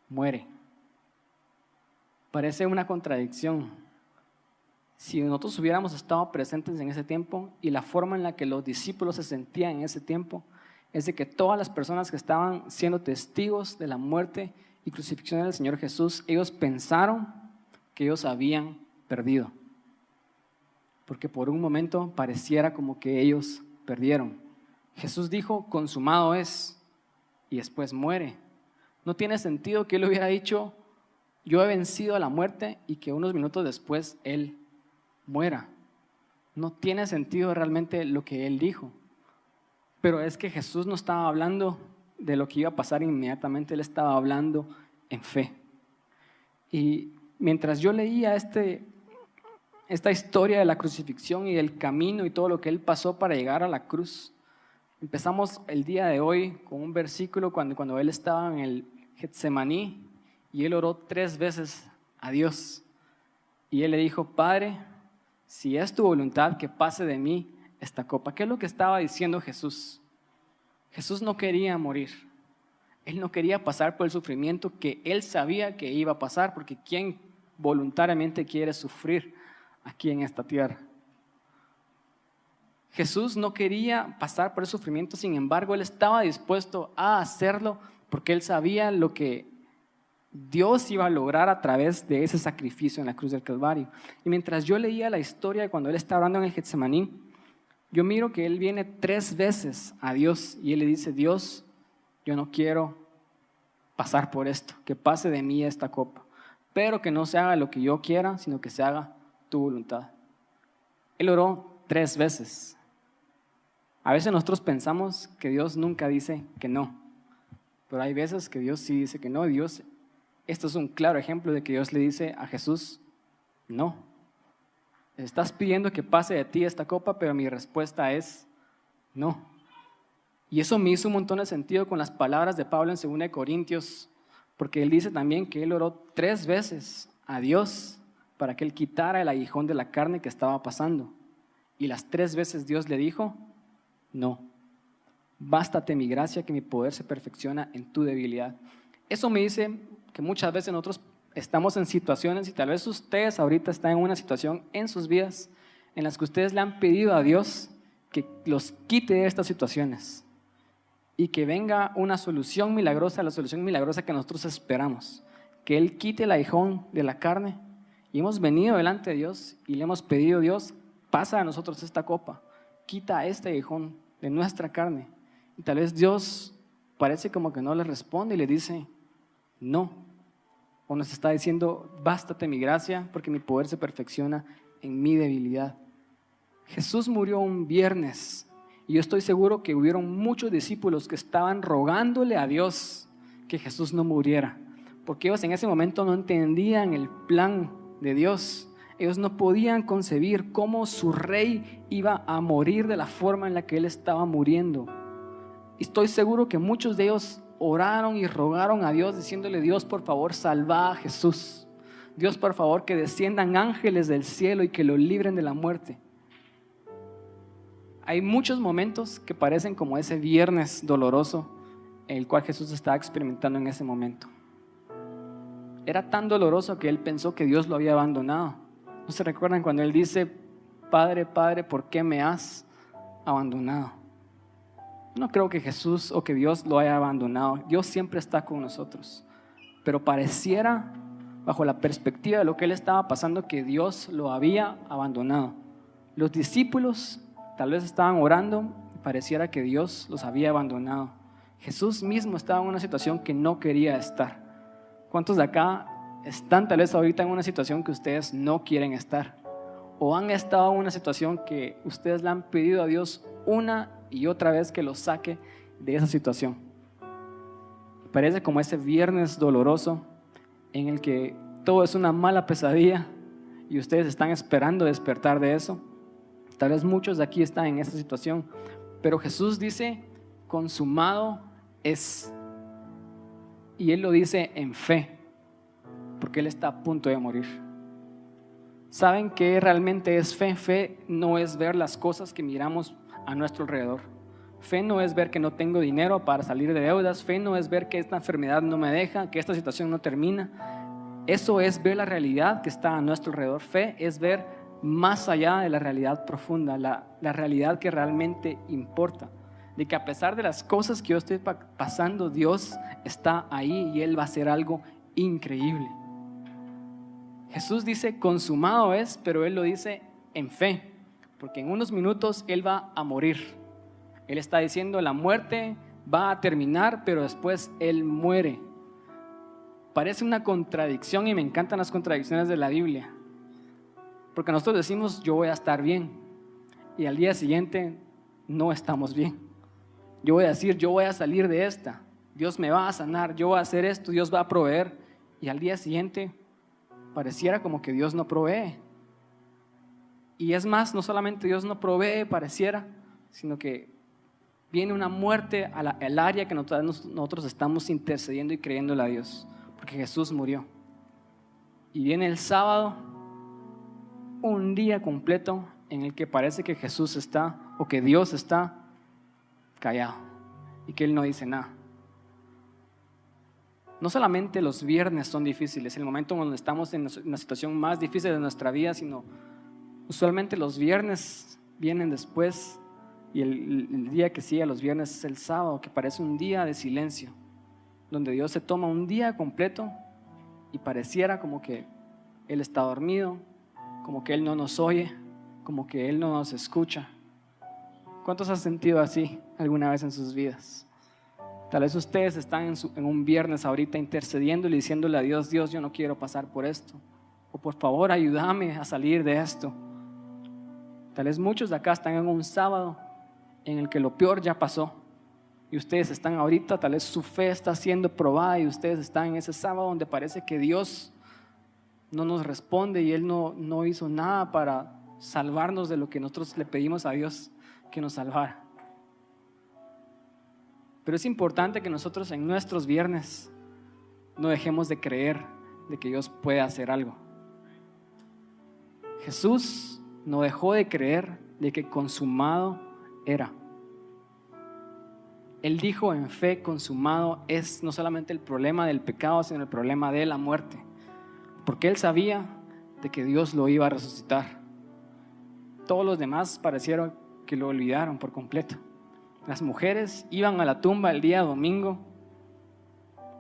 muere. Parece una contradicción. Si nosotros hubiéramos estado presentes en ese tiempo y la forma en la que los discípulos se sentían en ese tiempo es de que todas las personas que estaban siendo testigos de la muerte y crucifixión del Señor Jesús, ellos pensaron que ellos habían perdido. Porque por un momento pareciera como que ellos perdieron. Jesús dijo, consumado es, y después muere. No tiene sentido que Él hubiera dicho, yo he vencido a la muerte y que unos minutos después Él muera. No tiene sentido realmente lo que Él dijo. Pero es que Jesús no estaba hablando de lo que iba a pasar inmediatamente, Él estaba hablando en fe. Y mientras yo leía esta historia de la crucifixión y del camino y todo lo que Él pasó para llegar a la cruz, empezamos el día de hoy con un versículo cuando Él estaba en el Getsemaní y Él oró 3 veces a Dios. Y Él le dijo, Padre, si es tu voluntad que pase de mí esta copa. ¿Qué es lo que estaba diciendo Jesús? Jesús no quería morir. Él no quería pasar por el sufrimiento que Él sabía que iba a pasar, porque ¿quién voluntariamente quiere sufrir aquí en esta tierra? Jesús no quería pasar por el sufrimiento, sin embargo, Él estaba dispuesto a hacerlo porque Él sabía lo que Dios iba a lograr a través de ese sacrificio en la cruz del Calvario. Y mientras yo leía la historia de cuando Él está orando en el Getsemaní, yo miro que Él viene 3 veces a Dios y Él le dice, Dios, yo no quiero pasar por esto, que pase de mí esta copa, pero que no se haga lo que yo quiera, sino que se haga tu voluntad. Él oró 3 veces. A veces nosotros pensamos que Dios nunca dice que no, pero hay veces que Dios sí dice que no. Dios, esto es un claro ejemplo de que Dios le dice a Jesús, no. Estás pidiendo que pase de ti esta copa, pero mi respuesta es no. Y eso me hizo un montón de sentido con las palabras de Pablo en 2 Corintios, porque él dice también que él oró 3 veces a Dios para que Él quitara el aguijón de la carne que estaba pasando. Y las 3 veces Dios le dijo, no. Bástate mi gracia, que mi poder se perfecciona en tu debilidad. Eso me dice que muchas veces nosotros estamos en situaciones, y tal vez ustedes ahorita están en una situación en sus vidas en las que ustedes le han pedido a Dios que los quite de estas situaciones y que venga una solución milagrosa, la solución milagrosa que nosotros esperamos, que Él quite el aguijón de la carne. Y hemos venido delante de Dios y le hemos pedido: Dios, pasa a nosotros esta copa, quita este aguijón de nuestra carne. Y tal vez Dios parece como que no le responde y le dice no, o nos está diciendo: bástate mi gracia, porque mi poder se perfecciona en mi debilidad. Jesús murió un viernes y yo estoy seguro que hubieron muchos discípulos que estaban rogándole a Dios que Jesús no muriera, porque ellos en ese momento no entendían el plan de Dios. Ellos no podían concebir cómo su rey iba a morir de la forma en la que él estaba muriendo. Y estoy seguro que muchos de ellos oraron y rogaron a Dios diciéndole: Dios, por favor, salva a Jesús. Dios, por favor, que desciendan ángeles del cielo y que lo libren de la muerte. Hay muchos momentos que parecen como ese viernes doloroso en el cual Jesús estaba experimentando en ese momento. Era tan doloroso que él pensó que Dios lo había abandonado. ¿No se recuerdan cuando él dice: Padre, Padre, ¿por qué me has abandonado? No creo que Jesús o que Dios lo haya abandonado. Dios siempre está con nosotros. Pero pareciera, bajo la perspectiva de lo que él estaba pasando, que Dios lo había abandonado. Los discípulos tal vez estaban orando y pareciera que Dios los había abandonado. Jesús mismo estaba en una situación que no quería estar. ¿Cuántos de acá están tal vez ahorita en una situación que ustedes no quieren estar? ¿O han estado en una situación que ustedes le han pedido a Dios una y otra vez que los saque de esa situación? Parece como ese viernes doloroso en el que todo es una mala pesadilla y ustedes están esperando despertar de eso. Tal vez muchos de aquí están en esa situación, pero Jesús dice: consumado es. Y Él lo dice en fe, porque Él está a punto de morir. ¿Saben qué realmente es fe? Fe no es ver las cosas que miramos a nuestro alrededor. Fe no es ver que no tengo dinero para salir de deudas. Fe no es ver que esta enfermedad no me deja, que esta situación no termina. Eso es ver la realidad que está a nuestro alrededor. Fe es ver más allá de la realidad profunda, la realidad que realmente importa. De que a pesar de las cosas que yo estoy pasando, Dios está ahí y Él va a hacer algo increíble. Jesús dice: consumado es, pero Él lo dice en fe, porque en unos minutos Él va a morir. Él está diciendo: la muerte va a terminar, pero después Él muere. Parece una contradicción y me encantan las contradicciones de la Biblia, porque nosotros decimos: yo voy a estar bien, y al día siguiente no estamos bien. Yo voy a decir: yo voy a salir de esta, Dios me va a sanar, yo voy a hacer esto, Dios va a proveer, y al día siguiente pareciera como que Dios no provee. Y es más, no solamente Dios no provee, pareciera, sino que viene una muerte al área que nosotros estamos intercediendo y creyéndole a Dios, porque Jesús murió. Y viene el sábado, un día completo en el que parece que Jesús está, o que Dios está callado y que Él no dice nada. No solamente los viernes son difíciles, el momento donde estamos en una situación más difícil de nuestra vida, sino usualmente los viernes vienen después, y el día que sigue a los viernes es el sábado, que parece un día de silencio, donde Dios se toma un día completo y pareciera como que Él está dormido, como que Él no nos oye, como que Él no nos escucha. ¿Cuántos han sentido así alguna vez en sus vidas? Tal vez ustedes están en un viernes ahorita intercediendo y diciéndole a Dios: Dios, yo no quiero pasar por esto, o por favor ayúdame a salir de esto. Tal vez muchos de acá están en un sábado en el que lo peor ya pasó y ustedes están ahorita, tal vez su fe está siendo probada y ustedes están en ese sábado donde parece que Dios no nos responde y Él no hizo nada para salvarnos de lo que nosotros le pedimos a Dios que nos salvara. Pero es importante que nosotros en nuestros viernes no dejemos de creer de que Dios puede hacer algo. Jesús no dejó de creer de que consumado era. Él dijo en fe, consumado es no solamente el problema del pecado, sino el problema de la muerte. Porque Él sabía de que Dios lo iba a resucitar. Todos los demás parecieron que lo olvidaron por completo. Las mujeres iban a la tumba el día domingo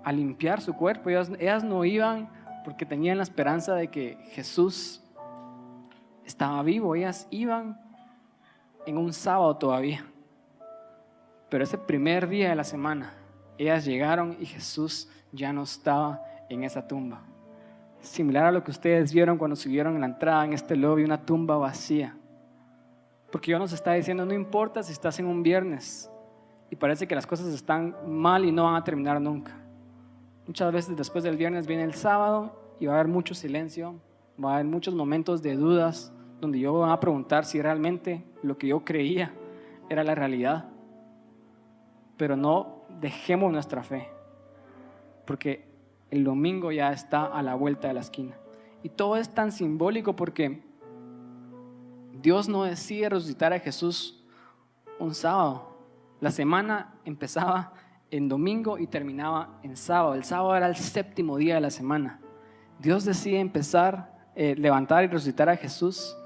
a limpiar su cuerpo. Ellas no iban porque tenían la esperanza de que Jesús estaba vivo. Ellas iban en un sábado todavía. Pero ese primer día de la semana, ellas llegaron y Jesús ya no estaba en esa tumba. Similar a lo que ustedes vieron cuando subieron en la entrada en este lobby, una tumba vacía. Porque Dios nos está diciendo, no importa si estás en un viernes y parece que las cosas están mal y no van a terminar nunca. Muchas veces después del viernes viene el sábado y va a haber mucho silencio, va a haber muchos momentos de dudas donde yo voy a preguntar si realmente lo que yo creía era la realidad. Pero no dejemos nuestra fe, porque el domingo ya está a la vuelta de la esquina. Y todo es tan simbólico porque Dios no decide resucitar a Jesús un sábado. La semana empezaba en domingo y terminaba en sábado. El sábado era el séptimo día de la semana. Dios decide levantar y resucitar a Jesús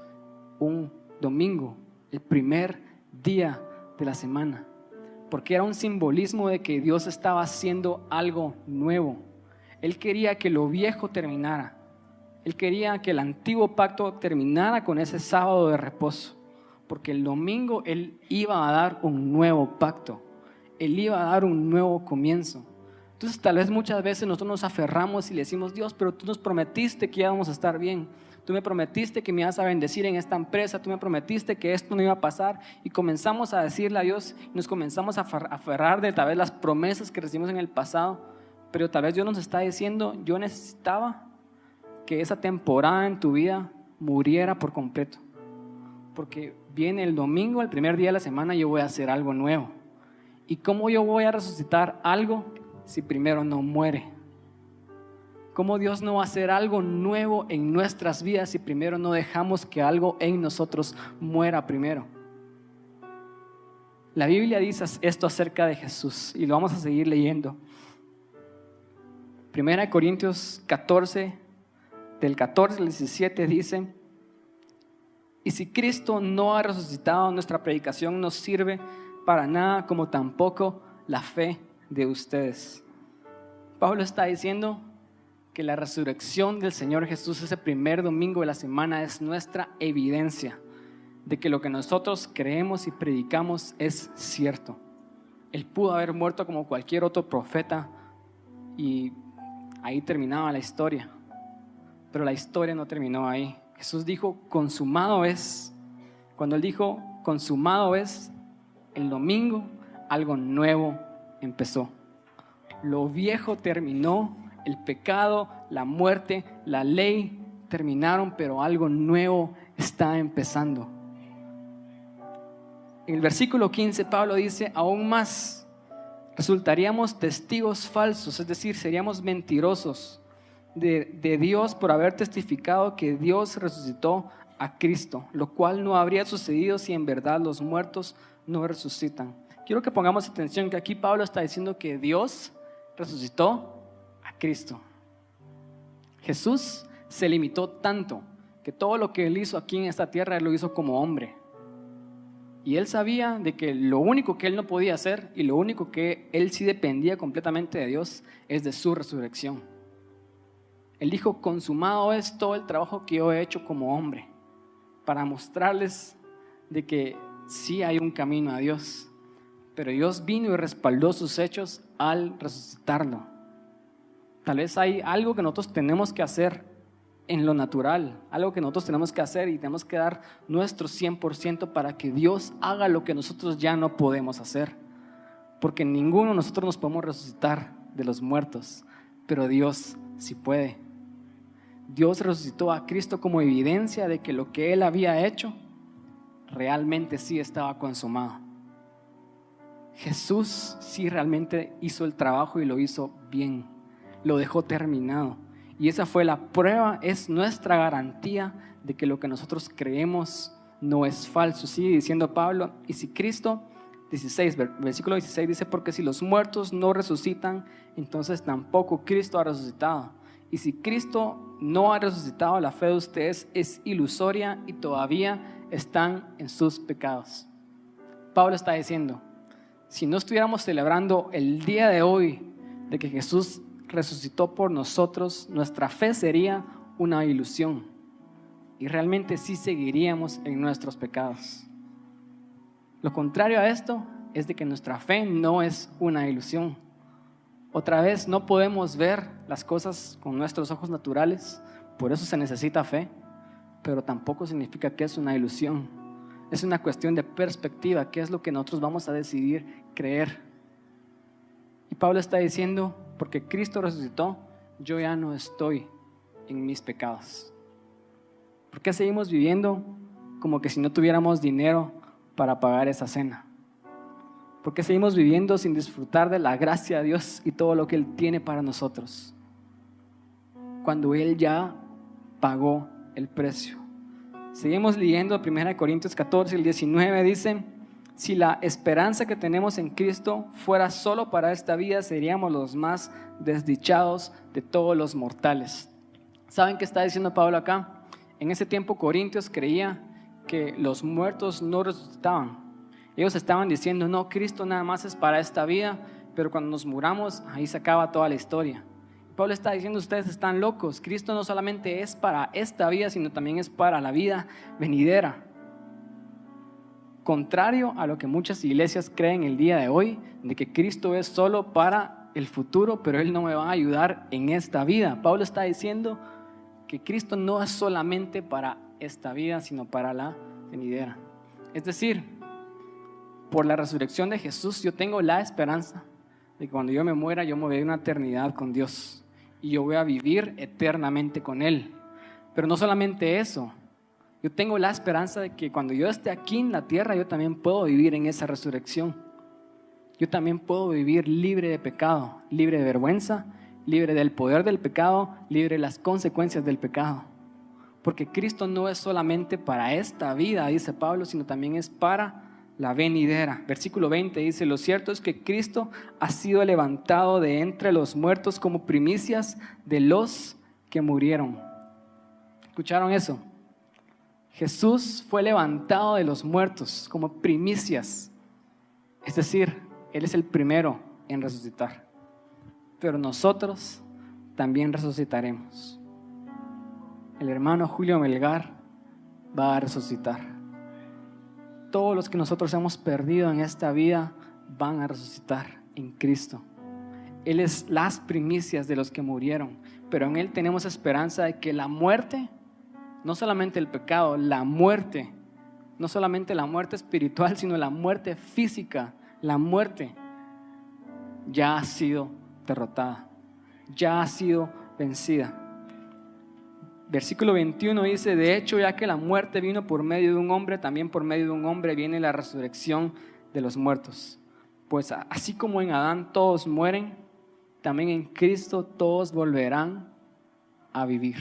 un domingo, el primer día de la semana. Porque era un simbolismo de que Dios estaba haciendo algo nuevo. Él quería que lo viejo terminara. Él quería que el antiguo pacto terminara con ese sábado de reposo. Porque el domingo Él iba a dar un nuevo pacto. Él iba a dar un nuevo comienzo. Entonces tal vez muchas veces nosotros nos aferramos y le decimos, Dios, pero tú nos prometiste que íbamos a estar bien. Tú me prometiste que me ibas a bendecir en esta empresa. Tú me prometiste que esto no iba a pasar. Y comenzamos a decirle a Dios, nos comenzamos a aferrar de tal vez las promesas que recibimos en el pasado. Pero tal vez Dios nos está diciendo, yo necesitaba que esa temporada en tu vida muriera por completo. Porque viene el domingo, el primer día de la semana, yo voy a hacer algo nuevo. ¿Y cómo yo voy a resucitar algo si primero no muere? ¿Cómo Dios no va a hacer algo nuevo en nuestras vidas si primero no dejamos que algo en nosotros muera primero? La Biblia dice esto acerca de Jesús y lo vamos a seguir leyendo. 1 Corintios 14, del 14 al 17 dice: y si Cristo no ha resucitado, nuestra predicación no sirve para nada, como tampoco la fe de ustedes. Pablo está diciendo que la resurrección del Señor Jesús ese primer domingo de la semana es nuestra evidencia de que lo que nosotros creemos y predicamos es cierto. Él pudo haber muerto como cualquier otro profeta y ahí terminaba la historia, pero la historia no terminó ahí. Jesús dijo, consumado es. Cuando Él dijo, consumado es, el domingo algo nuevo empezó. Lo viejo terminó, el pecado, la muerte, la ley terminaron, pero algo nuevo está empezando. En el versículo 15 Pablo dice, aún más, resultaríamos testigos falsos, es decir, seríamos mentirosos de Dios por haber testificado que Dios resucitó a Cristo, lo cual no habría sucedido si en verdad los muertos no resucitan. Quiero que pongamos atención que aquí Pablo está diciendo que Dios resucitó a Cristo. Jesús se limitó tanto que todo lo que Él hizo aquí en esta tierra Él lo hizo como hombre. Y Él sabía de que lo único que Él no podía hacer y lo único que Él sí dependía completamente de Dios es de su resurrección. Él dijo, consumado es todo el trabajo que yo he hecho como hombre para mostrarles de que sí hay un camino a Dios. Pero Dios vino y respaldó sus hechos al resucitarlo. Tal vez hay algo que nosotros tenemos que hacer en lo natural, algo que nosotros tenemos que hacer y tenemos que dar nuestro 100% para que Dios haga lo que nosotros ya no podemos hacer. Porque ninguno de nosotros nos podemos resucitar de los muertos, pero Dios sí puede. Dios resucitó a Cristo como evidencia de que lo que Él había hecho realmente sí estaba consumado. Jesús sí realmente hizo el trabajo y lo hizo bien, lo dejó terminado. Y esa fue la prueba, es nuestra garantía de que lo que nosotros creemos no es falso. Sigue diciendo Pablo, y si Cristo 16, versículo 16 dice: porque si los muertos no resucitan, entonces tampoco Cristo ha resucitado. Y si Cristo no ha resucitado, la fe de ustedes es ilusoria y todavía están en sus pecados. Pablo está diciendo, si no estuviéramos celebrando el día de hoy de que Jesús resucitó por nosotros, nuestra fe sería una ilusión y realmente sí seguiríamos en nuestros pecados. Lo contrario a esto es de que nuestra fe no es una ilusión. Otra vez, no podemos ver las cosas con nuestros ojos naturales, por eso se necesita fe, pero tampoco significa que es una ilusión. Es una cuestión de perspectiva, qué es lo que nosotros vamos a decidir creer. Y Pablo está diciendo, porque Cristo resucitó, yo ya no estoy en mis pecados. ¿Por qué seguimos viviendo como que si no tuviéramos dinero para pagar esa cena? ¿Por qué seguimos viviendo sin disfrutar de la gracia de Dios y todo lo que Él tiene para nosotros? Cuando Él ya pagó el precio. Seguimos leyendo 1 Corintios 14, el 19 dice: si la esperanza que tenemos en Cristo fuera solo para esta vida, seríamos los más desdichados de todos los mortales. ¿Saben qué está diciendo Pablo acá? En ese tiempo Corintios creía que los muertos no resucitaban. Ellos estaban diciendo, no, Cristo nada más es para esta vida, pero cuando nos muramos, ahí se acaba toda la historia. Pablo está diciendo, ustedes están locos. Cristo no solamente es para esta vida, sino también es para la vida venidera. Contrario a lo que muchas iglesias creen el día de hoy, de que Cristo es solo para el futuro, pero Él no me va a ayudar en esta vida. Pablo está diciendo que Cristo no es solamente para esta vida, sino para la venidera. Es decir, por la resurrección de Jesús, yo tengo la esperanza de que cuando yo me muera, yo me voy a ir una eternidad con Dios y yo voy a vivir eternamente con Él. Pero no solamente eso, yo tengo la esperanza de que cuando yo esté aquí en la tierra, yo también puedo vivir en esa resurrección. Yo también puedo vivir libre de pecado, libre de vergüenza, libre del poder del pecado, libre de las consecuencias del pecado. Porque Cristo no es solamente para esta vida, dice Pablo, sino también es para la venidera. Versículo 20 dice: lo cierto es que Cristo ha sido levantado de entre los muertos como primicias de los que murieron. ¿Escucharon eso? Jesús fue levantado de los muertos como primicias. Es decir, Él es el primero en resucitar. Pero nosotros también resucitaremos. El hermano Julio Melgar va a resucitar. Todos los que nosotros hemos perdido en esta vida van a resucitar en Cristo. Él es las primicias de los que murieron, pero en Él tenemos esperanza de que la muerte, no solamente el pecado, la muerte, no solamente la muerte espiritual, sino la muerte física, la muerte ya ha sido derrotada, ya ha sido vencida. Versículo 21 dice: de hecho, ya que la muerte vino por medio de un hombre, también por medio de un hombre viene la resurrección de los muertos. Pues así como en Adán todos mueren, también en Cristo todos volverán a vivir.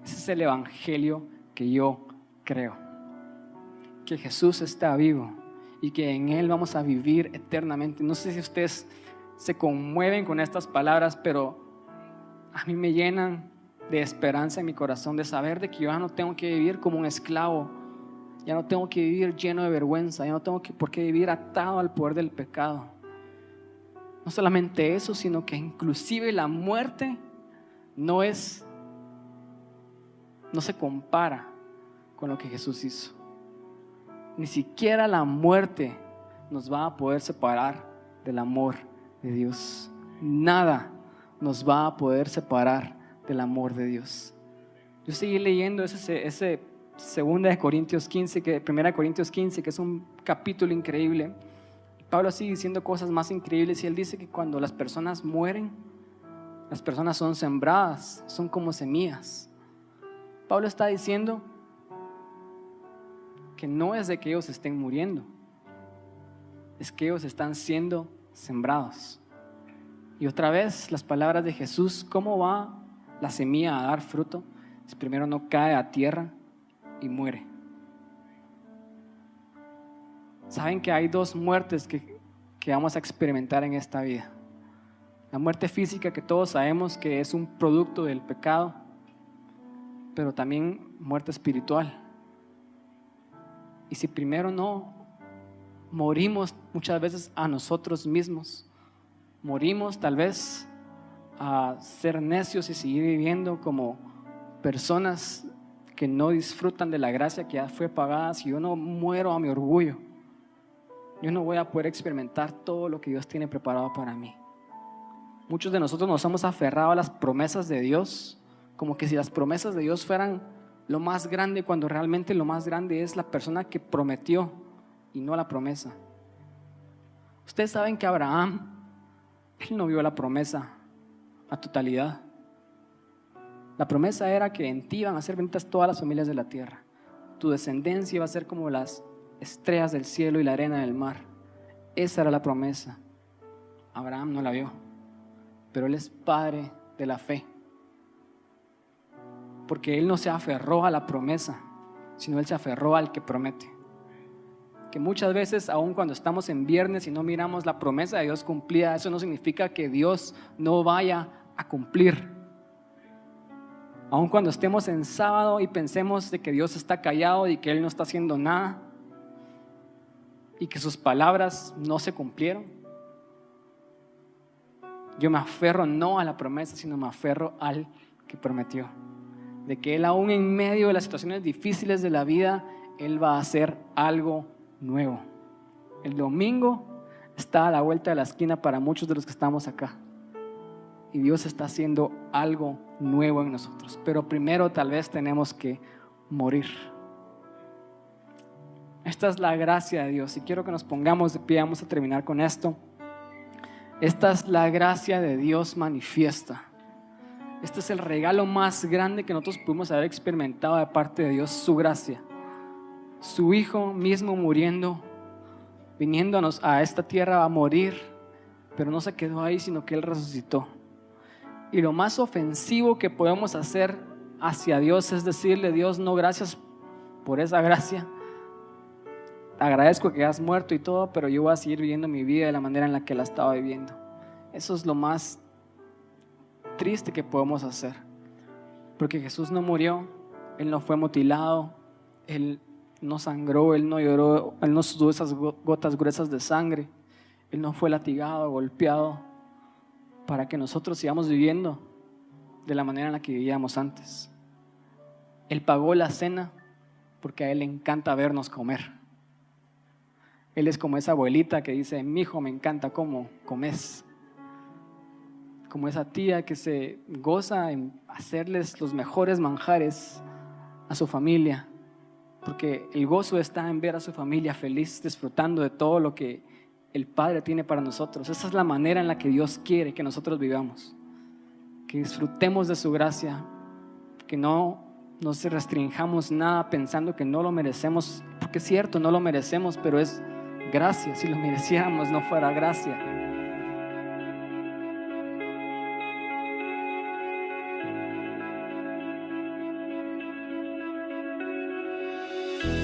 Ese es el evangelio que yo creo. Que Jesús está vivo y que en Él vamos a vivir eternamente. No sé si ustedes se conmueven con estas palabras, pero a mí me llenan de esperanza en mi corazón, de saber de que yo ya no tengo que vivir como un esclavo, ya no tengo que vivir lleno de vergüenza, ya no tengo por qué vivir atado al poder del pecado. No solamente eso, sino que inclusive la muerte no se compara con lo que Jesús hizo. Ni siquiera la muerte nos va a poder separar del amor de Dios. Nada nos va a poder separar del amor de Dios. Yo seguí leyendo ese 1 Corintios 15, que es un capítulo increíble. Pablo sigue diciendo cosas más increíbles y él dice que cuando las personas mueren, las personas son sembradas, son como semillas. Pablo está diciendo que no es de que ellos estén muriendo, es que ellos están siendo sembrados. Y otra vez las palabras de Jesús: ¿cómo va la semilla a dar fruto si primero no cae a tierra y muere? Saben que hay dos muertes que vamos a experimentar en esta vida. La muerte física, que todos sabemos que es un producto del pecado, pero también muerte espiritual. Y si primero no morimos muchas veces a nosotros mismos, morimos tal vez a ser necios y seguir viviendo como personas que no disfrutan de la gracia que ya fue pagada. Si yo no muero a mi orgullo, yo no voy a poder experimentar todo lo que Dios tiene preparado para mí. Muchos de nosotros nos hemos aferrado a las promesas de Dios, como que si las promesas de Dios fueran lo más grande, cuando realmente lo más grande es la persona que prometió y no la promesa. Ustedes saben que Abraham, él no vio la promesa a totalidad. La promesa era que en ti iban a ser benditas todas las familias de la tierra. Tu descendencia iba a ser como las estrellas del cielo y la arena del mar. Esa era la promesa. Abraham no la vio, pero él es padre de la fe, porque él no se aferró a la promesa, sino él se aferró al que promete. Que muchas veces, aun cuando estamos en viernes y no miramos la promesa de Dios cumplida, eso no significa que Dios no vaya a cumplir. Aun cuando estemos en sábado y pensemos de que Dios está callado y que Él no está haciendo nada y que sus palabras no se cumplieron, yo me aferro no a la promesa, sino me aferro al que prometió. De que Él, aún en medio de las situaciones difíciles de la vida, Él va a hacer algo nuevo. El domingo está a la vuelta de la esquina para muchos de los que estamos acá. Y Dios está haciendo algo nuevo en nosotros. Pero primero tal vez tenemos que morir. Esta es la gracia de Dios. Y quiero que nos pongamos de pie. Vamos a terminar con esto. Esta es la gracia de Dios manifiesta. Este es el regalo más grande que nosotros pudimos haber experimentado de parte de Dios, su gracia. Su Hijo mismo muriendo, viniéndonos a esta tierra a morir, pero no se quedó ahí, sino que Él resucitó. Y lo más ofensivo que podemos hacer hacia Dios es decirle: Dios, no, gracias por esa gracia. Te agradezco que has muerto y todo, pero yo voy a seguir viviendo mi vida de la manera en la que la estaba viviendo. Eso es lo más triste que podemos hacer, porque Jesús no murió, Él no fue mutilado, Él no sangró, Él no lloró, Él no sudó esas gotas gruesas de sangre, Él no fue latigado, golpeado, para que nosotros sigamos viviendo de la manera en la que vivíamos antes. Él pagó la cena porque a Él le encanta vernos comer. Él es como esa abuelita que dice: mi hijo, me encanta cómo comes. Como esa tía que se goza en hacerles los mejores manjares a su familia, porque el gozo está en ver a su familia feliz, disfrutando de todo lo que el Padre tiene para nosotros. Esa es la manera en la que Dios quiere que nosotros vivamos, que disfrutemos de su gracia, que no nos restringamos nada pensando que no lo merecemos, porque es cierto, no lo merecemos, pero es gracia. Si lo mereciéramos, no fuera gracia.